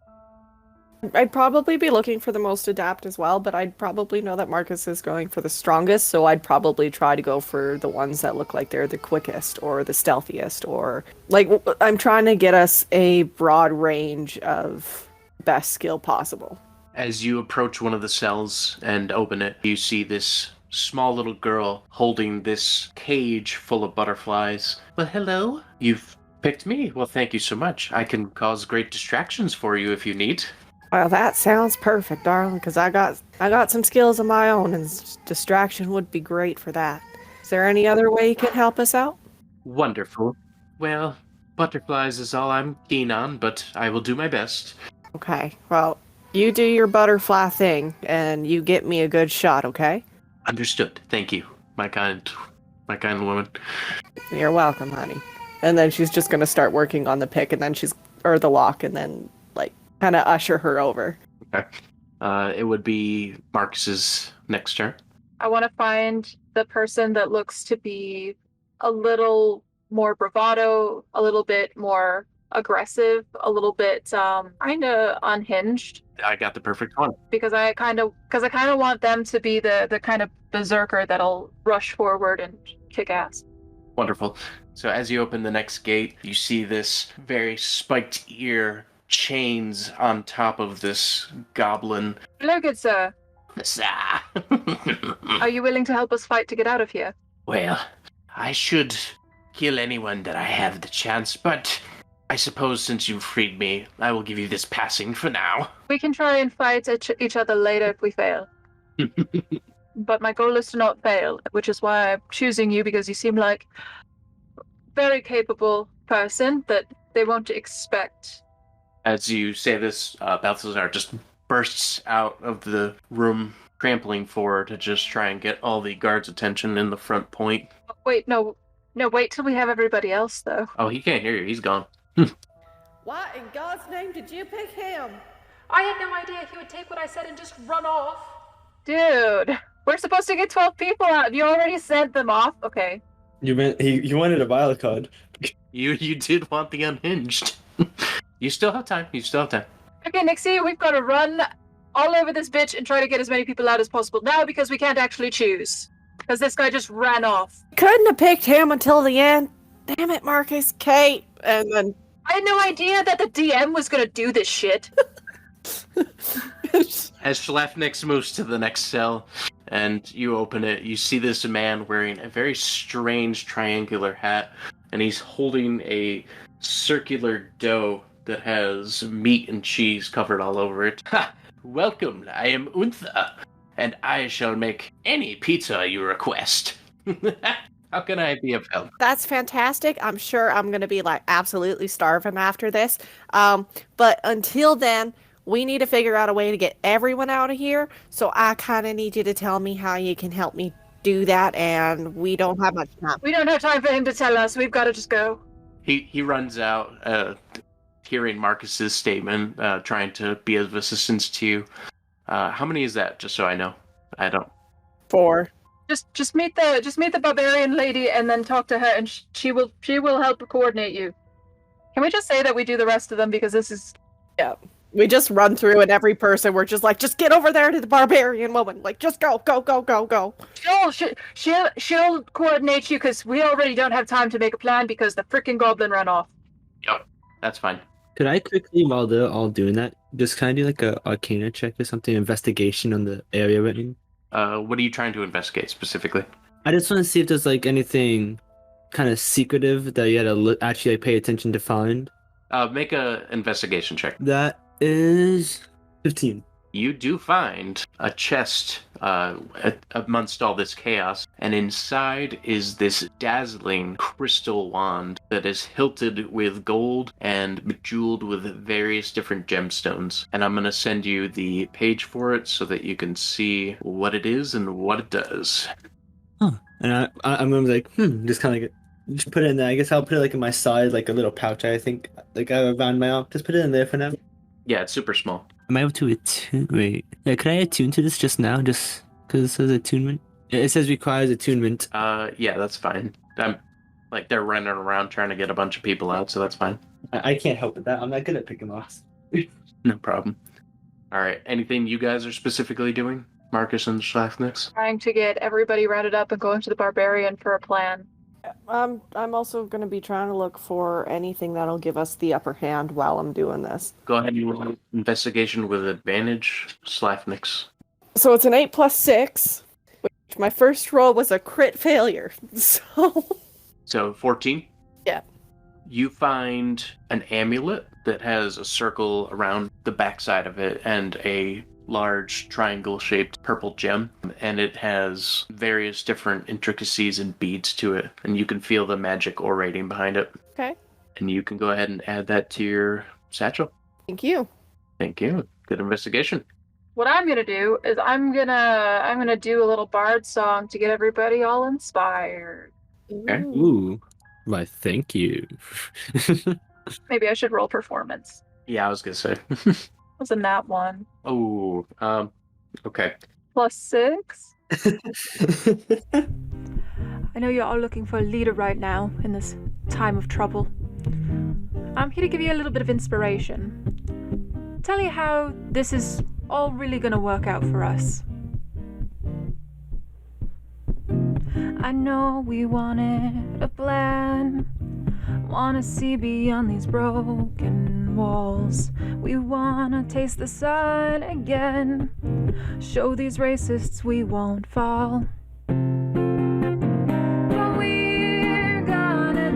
I'd probably be looking for the most adept as well, but I'd probably know that Marcus is going for the strongest, so I'd probably try to go for the ones that look like they're the quickest or the stealthiest, or like I'm trying to get us a broad range of best skill possible. As you approach one of the cells and open it, you see this small little girl holding this cage full of butterflies. Well, hello. You've picked me. Well, thank you so much. I can cause great distractions for you if you need. Well, that sounds perfect, darling, because I got some skills of my own, and distraction would be great for that. Is there any other way you can help us out? Wonderful. Well, butterflies is all I'm keen on, but I will do my best. Okay, well, you do your butterfly thing, and you get me a good shot, okay? Understood. Thank you, my kind woman. You're welcome, honey. And then she's just gonna start working on the pick, and then or the lock, and then kind of usher her over. Okay. It would be Marcus's next turn. I want to find the person that looks to be a little more bravado, a little bit more aggressive, a little bit kind of unhinged. I got the perfect one. Because I kind of want them to be the kind of berserker that'll rush forward and kick ass. Wonderful. So as you open the next gate, you see this very spiked ear chains on top of this goblin. Hello, good sir. Façade. Are you willing to help us fight to get out of here? Well, I should kill anyone that I have the chance, but I suppose since you've freed me, I will give you this passing for now. We can try and fight each other later if we fail. But my goal is to not fail, which is why I'm choosing you, because you seem like a very capable person that they won't expect. As you say this, Balthazar just bursts out of the room, trampling forward to just try and get all the guards' attention in the front point. Wait, no, wait till we have everybody else, though. Oh, he can't hear you. He's gone. Why in God's name did you pick him? I had no idea he would take what I said and just run off. Dude, we're supposed to get 12 people out, and you already sent them off? Okay. You wanted a wild card. You did want the unhinged. You still have time. Okay, Nixie, we've got to run all over this bitch and try to get as many people out as possible now, because we can't actually choose. Because this guy just ran off. Couldn't have picked him until the end. Damn it, Marcus, Kate, and then... I had no idea that the DM was gonna do this shit. As Schlafnix moves to the next cell, and you open it, you see this man wearing a very strange triangular hat, and he's holding a circular dough that has meat and cheese covered all over it. Ha! Welcome, I am Untha, and I shall make any pizza you request. How can I be of help? That's fantastic. I'm sure I'm going to be like absolutely starving after this. But until then, we need to figure out a way to get everyone out of here. So I kind of need you to tell me how you can help me do that. And we don't have much time. We don't have time for him to tell us. We've got to just go. He runs out, hearing Marcus's statement, trying to be of assistance to you. How many is that? Just so I know. I don't. 4. Just meet the barbarian lady and then talk to her, and she will help coordinate you. Can we just say that we do the rest of them, because this is... Yeah. We just run through, and every person we're just like, just get over there to the barbarian woman. Like, just go. She'll coordinate you, because we already don't have time to make a plan because the freaking goblin ran off. Yep, that's fine. Could I quickly, while they're all doing that, just kind of do like a Arcana check or something, investigation on the area we're in? What are you trying to investigate specifically? I just want to see if there's like anything kind of secretive that you had to actually pay attention to find. Make a investigation check. That is 15. You do find a chest amongst all this chaos, and inside is this dazzling crystal wand that is hilted with gold and bejeweled with various different gemstones. And I'm going to send you the page for it so that you can see what it is and what it does. Huh. And I'm going to be like, just kind of just put it in there. I guess I'll put it like in my side, like a little pouch, I think, like around my arm. Just put it in there for now. Yeah, it's super small. Am I able to attune? Wait. Yeah, could I attune to this just now? Just because it says attunement? It says requires attunement. Yeah, that's fine. They're running around trying to get a bunch of people out, so that's fine. I can't help with that. I'm not good at picking locks. No problem. Alright, anything you guys are specifically doing? Marcus and Schlafnix? Trying to get everybody rounded up and going to the barbarian for a plan. I'm also going to be trying to look for anything that'll give us the upper hand while I'm doing this. Go ahead and roll investigation with advantage, Schlafnix. So it's an 8 plus 6, which my first roll was a crit failure. So 14? Yeah. You find an amulet that has a circle around the backside of it and a large triangle-shaped purple gem, and it has various different intricacies and beads to it, and you can feel the magic orating behind it. Okay. And you can go ahead and add that to your satchel. Thank you. Thank you. Good investigation. What I'm gonna do is I'm gonna do a little bard song to get everybody all inspired. Okay. Ooh. Why, thank you. Maybe I should roll performance. Yeah, I was gonna say. Was a nat 1. Oh, okay. Plus 6. I know you're all looking for a leader right now in this time of trouble. I'm here to give you a little bit of inspiration. Tell you how this is all really gonna work out for us. I know we wanted a plan. Wanna see beyond these broken walls. We wanna taste the sun again. Show these racists we won't fall. But we're gonna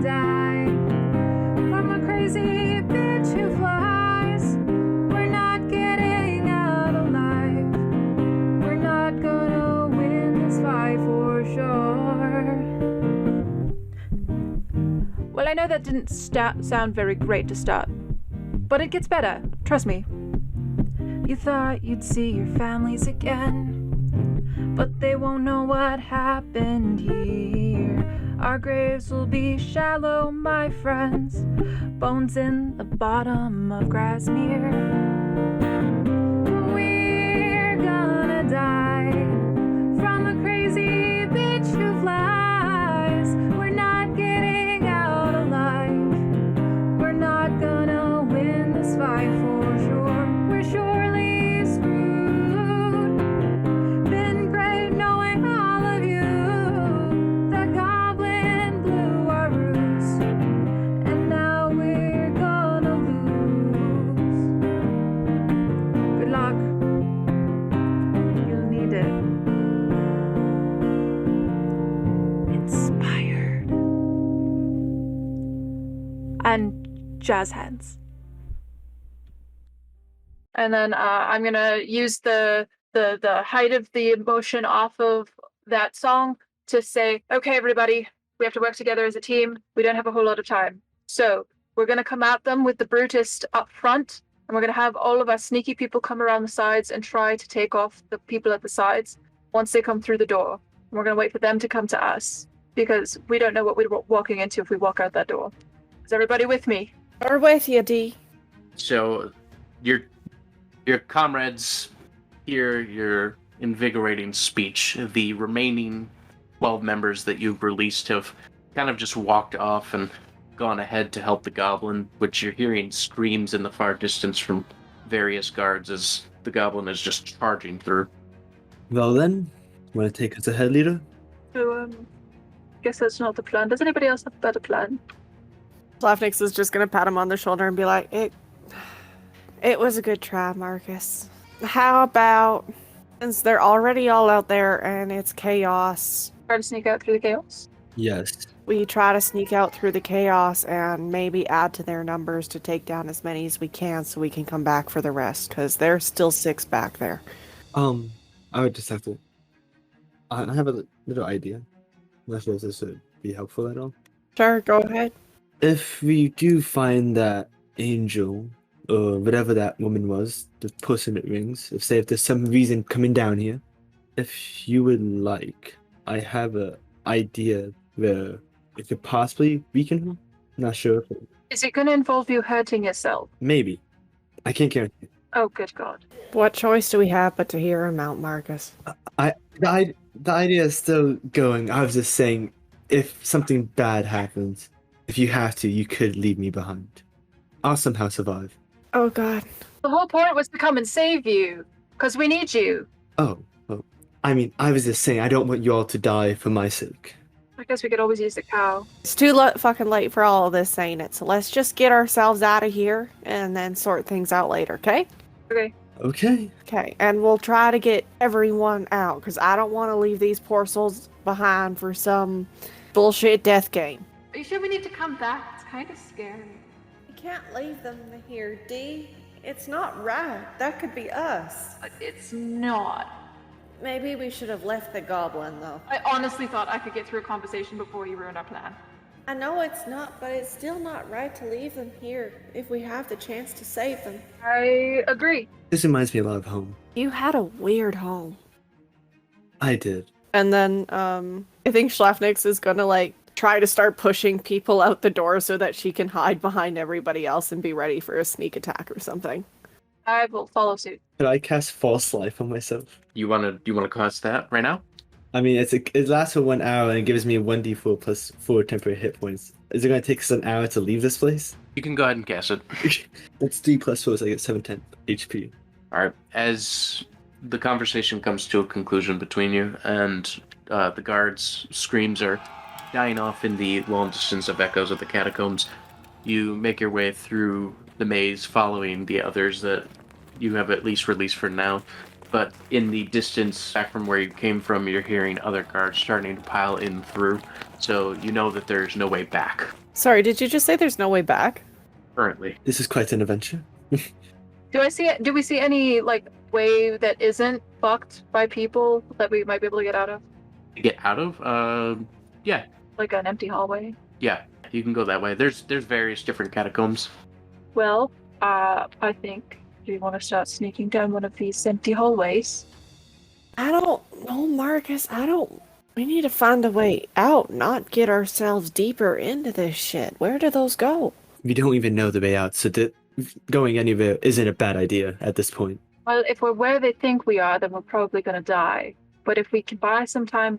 that didn't sound very great to start. But it gets better, trust me. You thought you'd see your families again, but they won't know what happened here. Our graves will be shallow, my friends, bones in the bottom of Grasmere. We're gonna die from a crazy bitch who flies. We're not getting out alive. We're not gonna win this fight for sure. We're surely screwed. Been great knowing all of you. The goblin blew our roost, and now we're gonna lose. Good luck. You'll need it. Inspired. And jazz hands. And then I'm gonna use the height of the emotion off of that song to say, okay, everybody, we have to work together as a team. We don't have a whole lot of time. So we're gonna come at them with the brutest up front, and we're gonna have all of our sneaky people come around the sides and try to take off the people at the sides once they come through the door. And we're gonna wait for them to come to us, because we don't know what we're walking into if we walk out that door. Is everybody with me? We're with you, D. So, your comrades hear your invigorating speech. The remaining 12 members that you've released have kind of just walked off and gone ahead to help the goblin, which you're hearing screams in the far distance from various guards as the goblin is just charging through. Well then, want to take us ahead, leader? So, guess that's not the plan. Does anybody else have a better plan? Schlafnix is just gonna pat him on the shoulder and be like, It was a good try, Marcus. How about, since they're already all out there and it's chaos, Try to sneak out through the chaos? Yes. we try to sneak out through the chaos and maybe add to their numbers to take down as many as we can so we can come back for the rest, because there's still 6 back there. I would just have to... I have a little idea. I'm not sure if this would be helpful at all. Sure, go ahead. If we do find that angel, or whatever that woman was, the person it rings, if there's some reason coming down here, if you would like, I have a idea where it could possibly weaken her. Not sure if Is it going to involve you hurting yourself? maybe. I can't guarantee. Oh, good God. What choice do we have but to hear him out, Marcus? The idea is still going. I was just saying, if something bad happens, if you have to, you could leave me behind. I'll somehow survive. Oh, God. The whole point was to come and save you, because we need you. Oh, well, I mean, I was just saying, I don't want you all to die for my sake. I guess we could always use the cow. It's too fucking late for all of this, ain't it? So let's just get ourselves out of here and then sort things out later, okay? Okay. Okay. Okay, and we'll try to get everyone out, because I don't want to leave these poor souls behind for some bullshit death game. Are you sure we need to come back? It's kind of scary. You can't leave them here, D. It's not right. That could be us. It's not. Maybe we should have left the goblin, though. I honestly thought I could get through a conversation before you ruined our plan. I know it's not, but it's still not right to leave them here if we have the chance to save them. I agree. This reminds me a lot of home. You had a weird home. I did. And then, I think Schlafnix is gonna, try to start pushing people out the door so that she can hide behind everybody else and be ready for a sneak attack or something. I will follow suit. Could I cast False Life on myself? You wanna cast that right now? I mean, it lasts for 1 hour and it gives me a 1d4 plus 4 temporary hit points. Is it going to take us an hour to leave this place? You can go ahead and cast it. That's 3 plus 4, so I get 710 HP. All right. As the conversation comes to a conclusion between you, and the guards' screams are dying off in the long distance of echoes of the catacombs, you make your way through the maze, following the others that you have at least released for now. But in the distance back from where you came from, you're hearing other guards starting to pile in through. So you know that there's no way back Sorry, did you just say there's no way back? currently. This is quite an adventure. Do we see any way that isn't fucked by people that we might be able to get out of? To get out of? Yeah. Like an empty hallway? Yeah. you can go that way. There's various different catacombs. Well, I think, do you want to start sneaking down one of these empty hallways? I don't know, Marcus. We need to find a way out, not get ourselves deeper into this shit. Where do those go? We don't even know the way out, so going anywhere isn't a bad idea at this point. Well, if we're where they think we are, then we're probably going to die. But if we can buy some time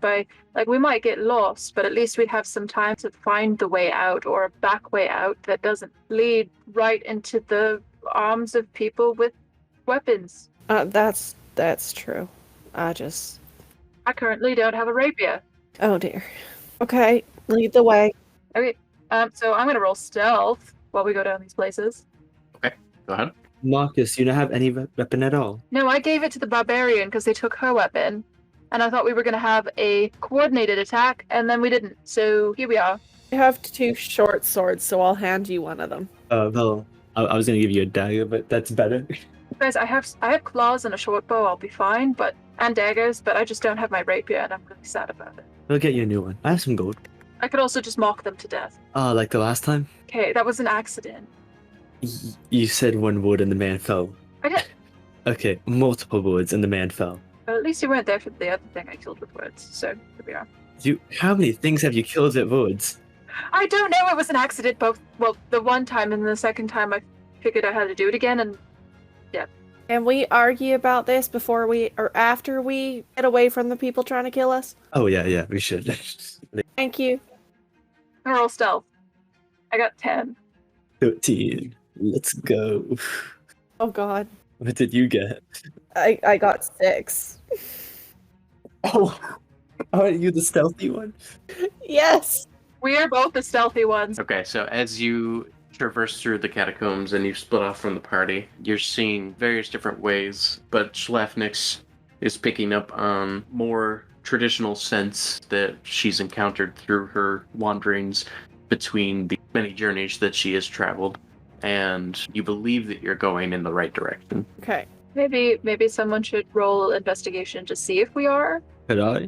we might get lost, but at least we'd have some time to find the way out or a back way out that doesn't lead right into the arms of people with weapons. That's true. I currently don't have a rapier. Oh dear. Okay, lead the way. Okay, so I'm going to roll stealth while we go down these places. Okay, go ahead. Marcus, you don't have any weapon at all? No, I gave it to the barbarian because they took her weapon. And I thought we were going to have a coordinated attack, and then we didn't. So here we are. I have 2 short swords, so I'll hand you one of them. Well, I was going to give you a dagger, but that's better. Guys, I have claws and a short bow. I'll be fine, and daggers, but I just don't have my rapier, and I'm really sad about it. I'll get you a new one. I have some gold. I could also just mock them to death. Like the last time? Okay, that was an accident. You said one word and the man fell. I did. Okay, multiple words and the man fell. Well, at least you weren't there for the other thing I killed with words, so here we are. How many things have you killed with words? I don't know, it was an accident the one time, and the second time I figured I had to do it again, and yeah. Can we argue about this before or after we get away from the people trying to kill us? Oh yeah, we should. Thank you. I roll stealth. I got 10. 13. Let's go. Oh god. What did you get? I got 6. Oh, are you the stealthy one? Yes! We are both the stealthy ones. Okay, so as you traverse through the catacombs and you split off from the party, you're seeing various different ways, but Schlafnix is picking up on more traditional scents that she's encountered through her wanderings between the many journeys that she has traveled, and you believe that you're going in the right direction. Okay. Maybe someone should roll investigation to see if we are. Could I?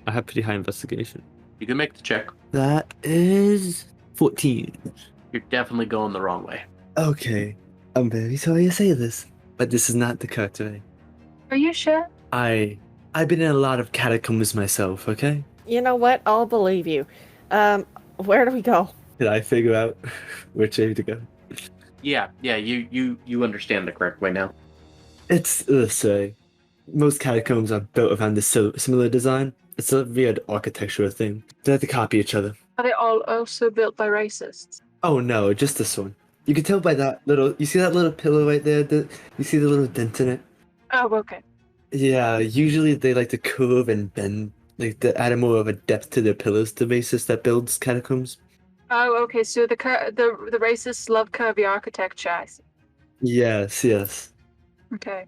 I have pretty high investigation. You can make the check. That is 14. You're definitely going the wrong way. Okay. I'm very sorry to say this, but this is not the correct way. Are you sure? I've been in a lot of catacombs myself, okay? You know what? I'll believe you. Where do we go? Did I figure out which way to go? Yeah, you understand the correct way now. It's, let's say, most catacombs are built around this similar design. It's a weird architectural thing. They have to copy each other. Are they all also built by racists? Oh no, just this one. You can tell by that you see that little pillar right there? You see the little dent in it? Oh, okay. Yeah, usually they like to curve and bend, like to add more of a depth to their pillars, the basis that builds catacombs. Oh, okay, so the racists love curvy architecture, I see. Yes. Okay.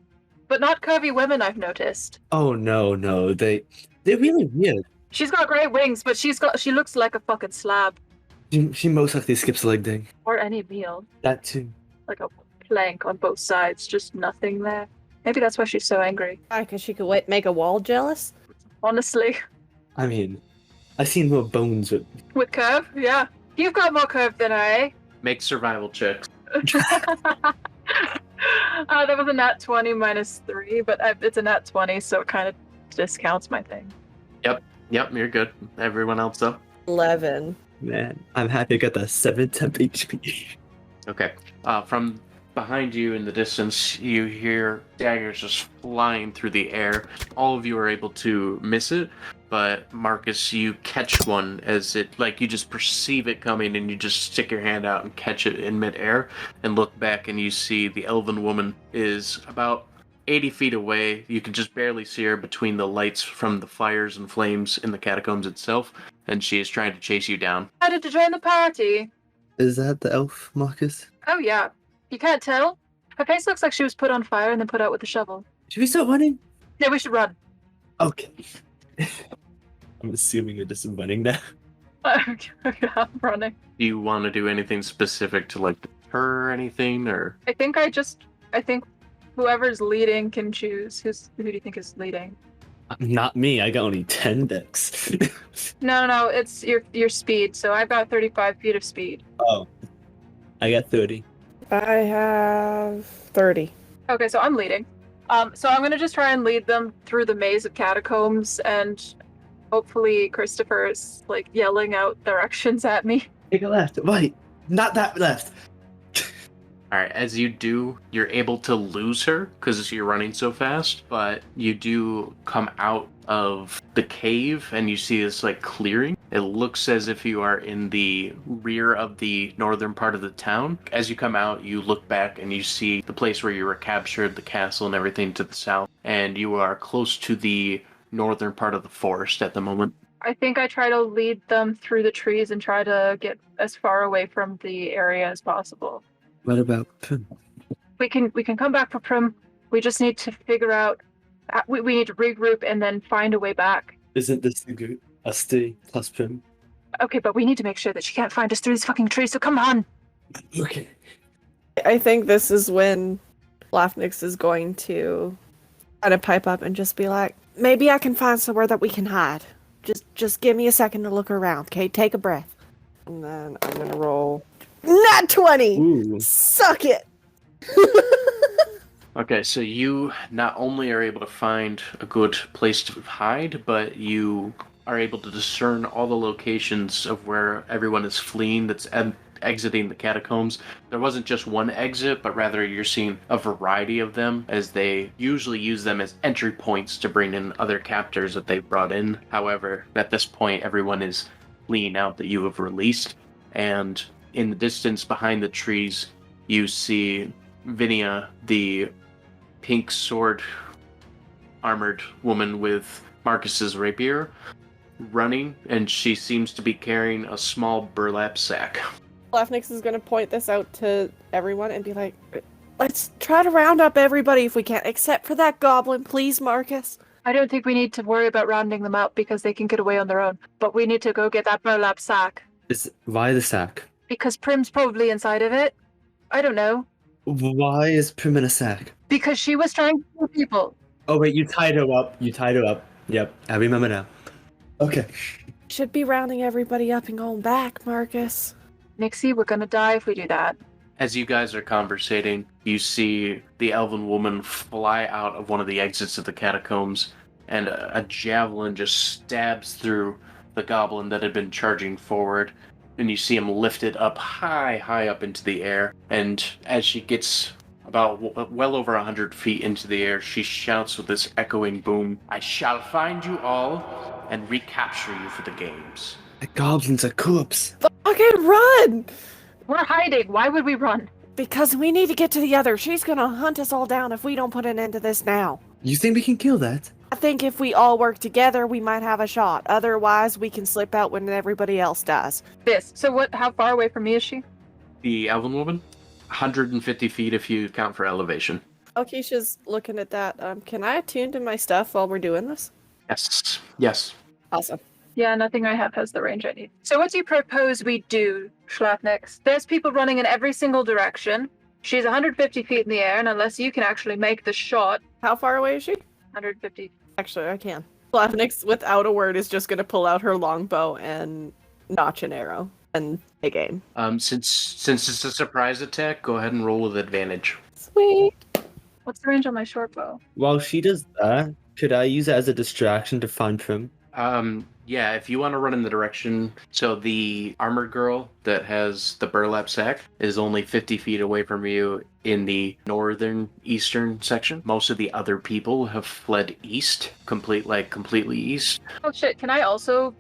But not curvy women, I've noticed. Oh no, they're really weird. She's got great wings, but she looks like a fucking slab. She most likely skips a leg day. Or any meal. That too. Like a plank on both sides, just nothing there. Maybe that's why she's so angry. Why, because she could make a wall jealous? Honestly. I mean, I've seen more bones with... With curve? Yeah. You've got more curve than I. Make survival checks. That was a nat 20 minus 3, but it's a nat 20, so it kind of discounts my thing. Yep, you're good. Everyone else up? 11. Man, I'm happy I got that 7 temp HP. Okay. From behind you in the distance, you hear daggers just flying through the air. All of you are able to miss it, but Marcus, you catch one as it, you just perceive it coming, and you just stick your hand out and catch it in midair, and look back, and you see the elven woman is about 80 feet away. You can just barely see her between the lights from the fires and flames in the catacombs itself, and she is trying to chase you down. Decided to join the party. Is that the elf, Marcus? Oh, yeah. You can't tell? Her face looks like she was put on fire and then put out with a shovel. Should we start running? Yeah, we should run. Okay. I'm assuming you're just running now. I'm running. Do you want to do anything specific to, her or anything, or? I think whoever's leading can choose. Who do you think is leading? Not me. I got only 10 decks. No, it's your speed. So I've got 35 feet of speed. Oh, I got 30. I have 30. Okay, so I'm leading. So I'm gonna just try and lead them through the maze of catacombs, and hopefully Christopher's like yelling out directions at me. Take a left. Right. Not that left. All right, as you do, you're able to lose her because you're running so fast, but you do come out of the cave and you see this like clearing. It looks as if you are in the rear of the northern part of the town. As you come out, you look back and you see the place where you were captured, the castle and everything to the south, and you are close to the northern part of the forest at the moment. I think I try to lead them through the trees and try to get as far away from the area as possible. What about Prim? We can come back for Prim. We just need to figure out. We need to regroup and then find a way back. Isn't this the group? Us three plus Prim. Okay, but we need to make sure that she can't find us through these fucking trees. So come on. Okay. I think this is when Schlafnix is going to kind of pipe up and just be like, maybe I can find somewhere that we can hide. Just give me a second to look around, okay? Take a breath. And then I'm gonna roll Nat 20! Ooh. Suck it! Okay, so you not only are able to find a good place to hide, but you are able to discern all the locations of where everyone is fleeing that's exiting the catacombs. There wasn't just one exit, but rather you're seeing a variety of them, as they usually use them as entry points to bring in other captors that they've brought in. However, at this point, everyone is fleeing out that you have released, and in the distance behind the trees, you see Vinia, the pink sword armored woman with Marcus's rapier, running, and she seems to be carrying a small burlap sack. Schlafnix is gonna point this out to everyone and be like, let's try to round up everybody if we can, except for that goblin, please, Marcus. I don't think we need to worry about rounding them up because they can get away on their own. But we need to go get that burlap sack. Why the sack? Because Prim's probably inside of it. I don't know. Why is Prim in a sack? Because she was trying to kill people. Oh wait, you tied her up. Yep, I remember now. Okay. Should be rounding everybody up and going back, Marcus. Nixie, we're gonna die if we do that. As you guys are conversating, you see the elven woman fly out of one of the exits of the catacombs, and a javelin just stabs through the goblin that had been charging forward, and you see him lifted up high up into the air, and as she gets about well over 100 feet into the air, she shouts with this echoing boom, "I shall find you all and recapture you for the games." The goblin's a corpse. Fucking run! We're hiding. Why would we run? Because we need to get to the other. She's gonna hunt us all down if we don't put an end to this now. You think we can kill that? I think if we all work together, we might have a shot. Otherwise, we can slip out when everybody else does. So what? How far away from me is she? The elven woman? 150 feet if you count for elevation. Okisha's looking at that. Can I attune to my stuff while we're doing this? Yes. Awesome. Yeah, nothing I have has the range I need. So what do you propose we do, Schlafnix? There's people running in every single direction. She's 150 feet in the air, and unless you can actually make the shot... How far away is she? 150. Actually, I can. Schlafnix, without a word, is just going to pull out her longbow and notch an arrow and take aim. Since it's a surprise attack, go ahead and roll with advantage. Sweet. What's the range on my short bow? While she does that, could I use it as a distraction to find Prim? Yeah, if you want to run in the direction, so the armored girl that has the burlap sack is only 50 feet away from you in the northern eastern section. Most of the other people have fled east, completely east. Oh shit! Can I also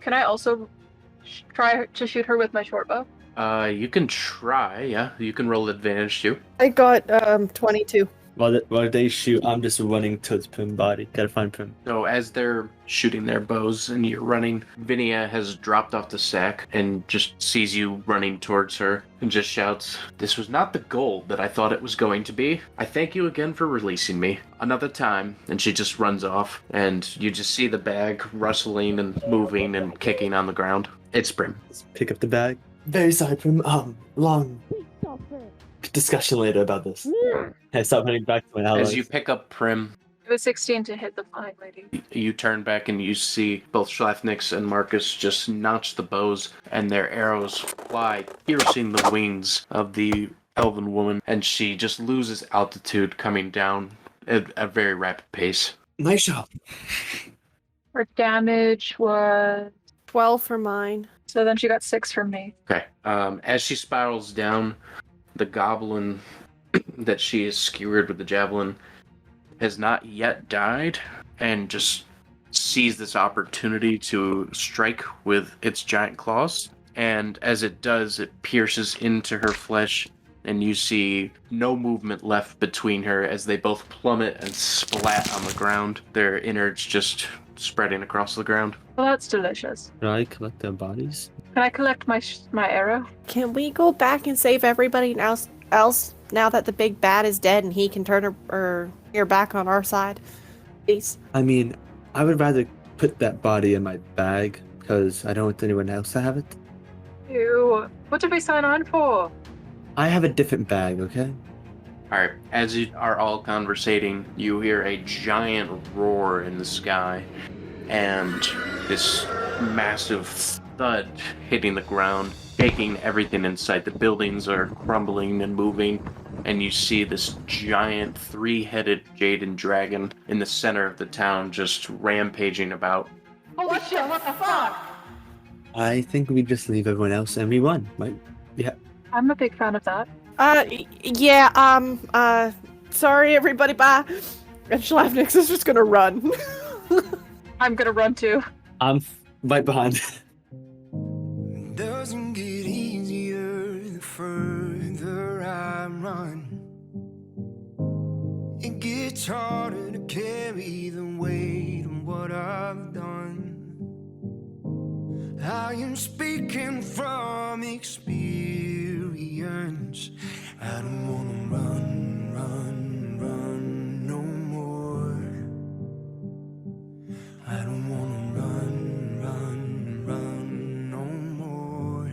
try to shoot her with my short bow? You can try. Yeah, you can roll advantage too. I got 22. While they shoot, I'm just running towards Prim body. Gotta find Prim. So as they're shooting their bows and you're running, Vinia has dropped off the sack and just sees you running towards her and just shouts, "This was not the gold that I thought it was going to be. I thank you again for releasing me. Another time." And she just runs off, and you just see the bag rustling and moving and kicking on the ground. It's Prim. Let's pick up the bag. Very sorry, Prim. Long discussion later about this. I stop running back to my allies. As you pick up Prim, It was 16 to hit the flying lady. You turn back and you see both Schlafnix and Marcus just notch the bows, and their arrows fly, piercing the wings of the elven woman, and she just loses altitude coming down at a very rapid pace. Nice shot. Her damage was... 12 for mine. So then she got 6 from me. Okay. As she spirals down, the goblin that she has skewered with the javelin has not yet died, and just sees this opportunity to strike with its giant claws. And as it does, it pierces into her flesh, and you see no movement left between her as they both plummet and splat on the ground, their innards just spreading across the ground. Well, that's delicious. Can I collect their bodies? Can I collect my arrow? Can we go back and save everybody else now that the big bad is dead and he can turn her back on our side? Please. I mean, I would rather put that body in my bag because I don't want anyone else to have it. Ew. What did we sign on for? I have a different bag, okay? Alright, as you are all conversating, you hear a giant roar in the sky, and this massive thud hitting the ground, shaking everything in sight. The buildings are crumbling and moving, and you see this giant 3-headed jaden dragon in the center of the town just rampaging about. Holy shit, what the fuck? I think we just leave everyone else and we run. Yeah. I'm a big fan of that. Sorry everybody, bye. And Schlafnix is just gonna run. I'm gonna run too. I'm right behind. Doesn't get easier the further I run. It gets harder to carry the weight of what I've done. I am speaking from experience. I don't wanna run no more. I don't wanna run no more.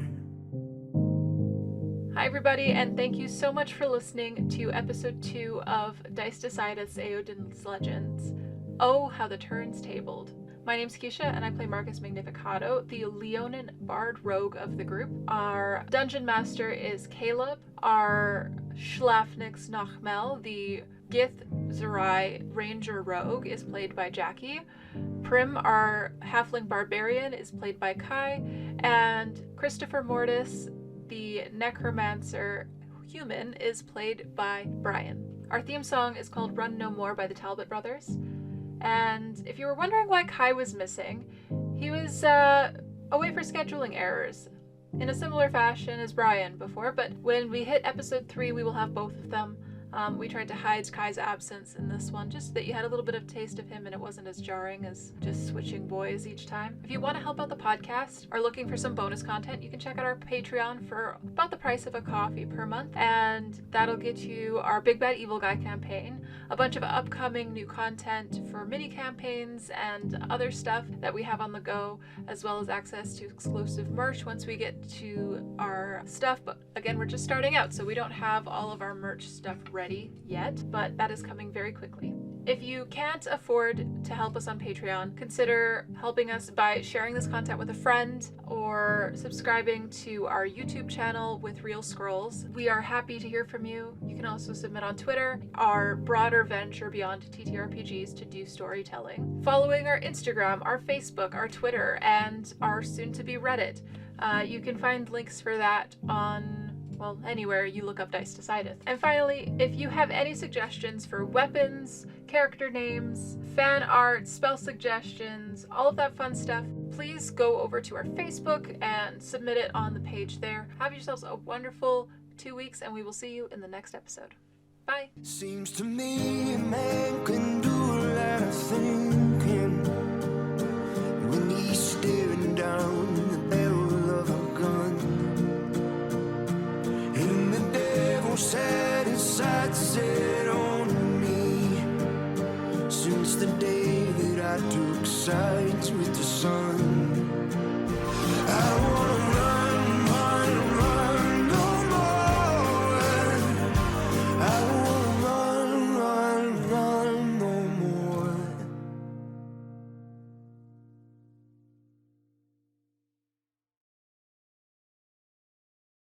Hi, everybody, and thank you so much for listening to episode 2 of Dice Decideth's Eowodan's Legends. Oh, how the turns tabled. My name's Keisha, and I play Marcus Magnificato, the Leonin Bard Rogue of the group. Our Dungeon Master is Caleb. Our Schlafnix Nachmel, the Gith Zerai Ranger Rogue, is played by Jackie. Prim, our Halfling Barbarian, is played by Kai. And Christopher Mortis, the Necromancer Human, is played by Brian. Our theme song is called Run No More by the Talbot Brothers. And if you were wondering why Kai was missing, he was away for scheduling errors in a similar fashion as Brian before, but when we hit episode 3, we will have both of them. We tried to hide Kai's absence in this one, just so that you had a little bit of taste of him and it wasn't as jarring as just switching boys each time. If you want to help out the podcast or looking for some bonus content, you can check out our Patreon for about the price of a coffee per month, and that'll get you our Big Bad Evil Guy campaign, a bunch of upcoming new content for mini campaigns and other stuff that we have on the go, as well as access to exclusive merch once we get to our stuff. But again, we're just starting out, so we don't have all of our merch stuff ready yet, but that is coming very quickly. If you can't afford to help us on Patreon, consider helping us by sharing this content with a friend or subscribing to our YouTube channel with Real Scrolls. We are happy to hear from you. You can also submit on Twitter, our broader venture beyond TTRPGs to do storytelling. Following our Instagram, our Facebook, our Twitter, and our soon-to-be Reddit. You can find links for that on anywhere you look up Dice Decideth. And finally, if you have any suggestions for weapons, character names, fan art, spell suggestions, all of that fun stuff, please go over to our Facebook and submit it on the page there. Have yourselves a wonderful 2 weeks, and we will see you in the next episode. Bye. Seems to me a man can do a lot of thinking when he's staring down the barrel of a gun. And the devil set his sights set on me since the day that I took sides with the sun.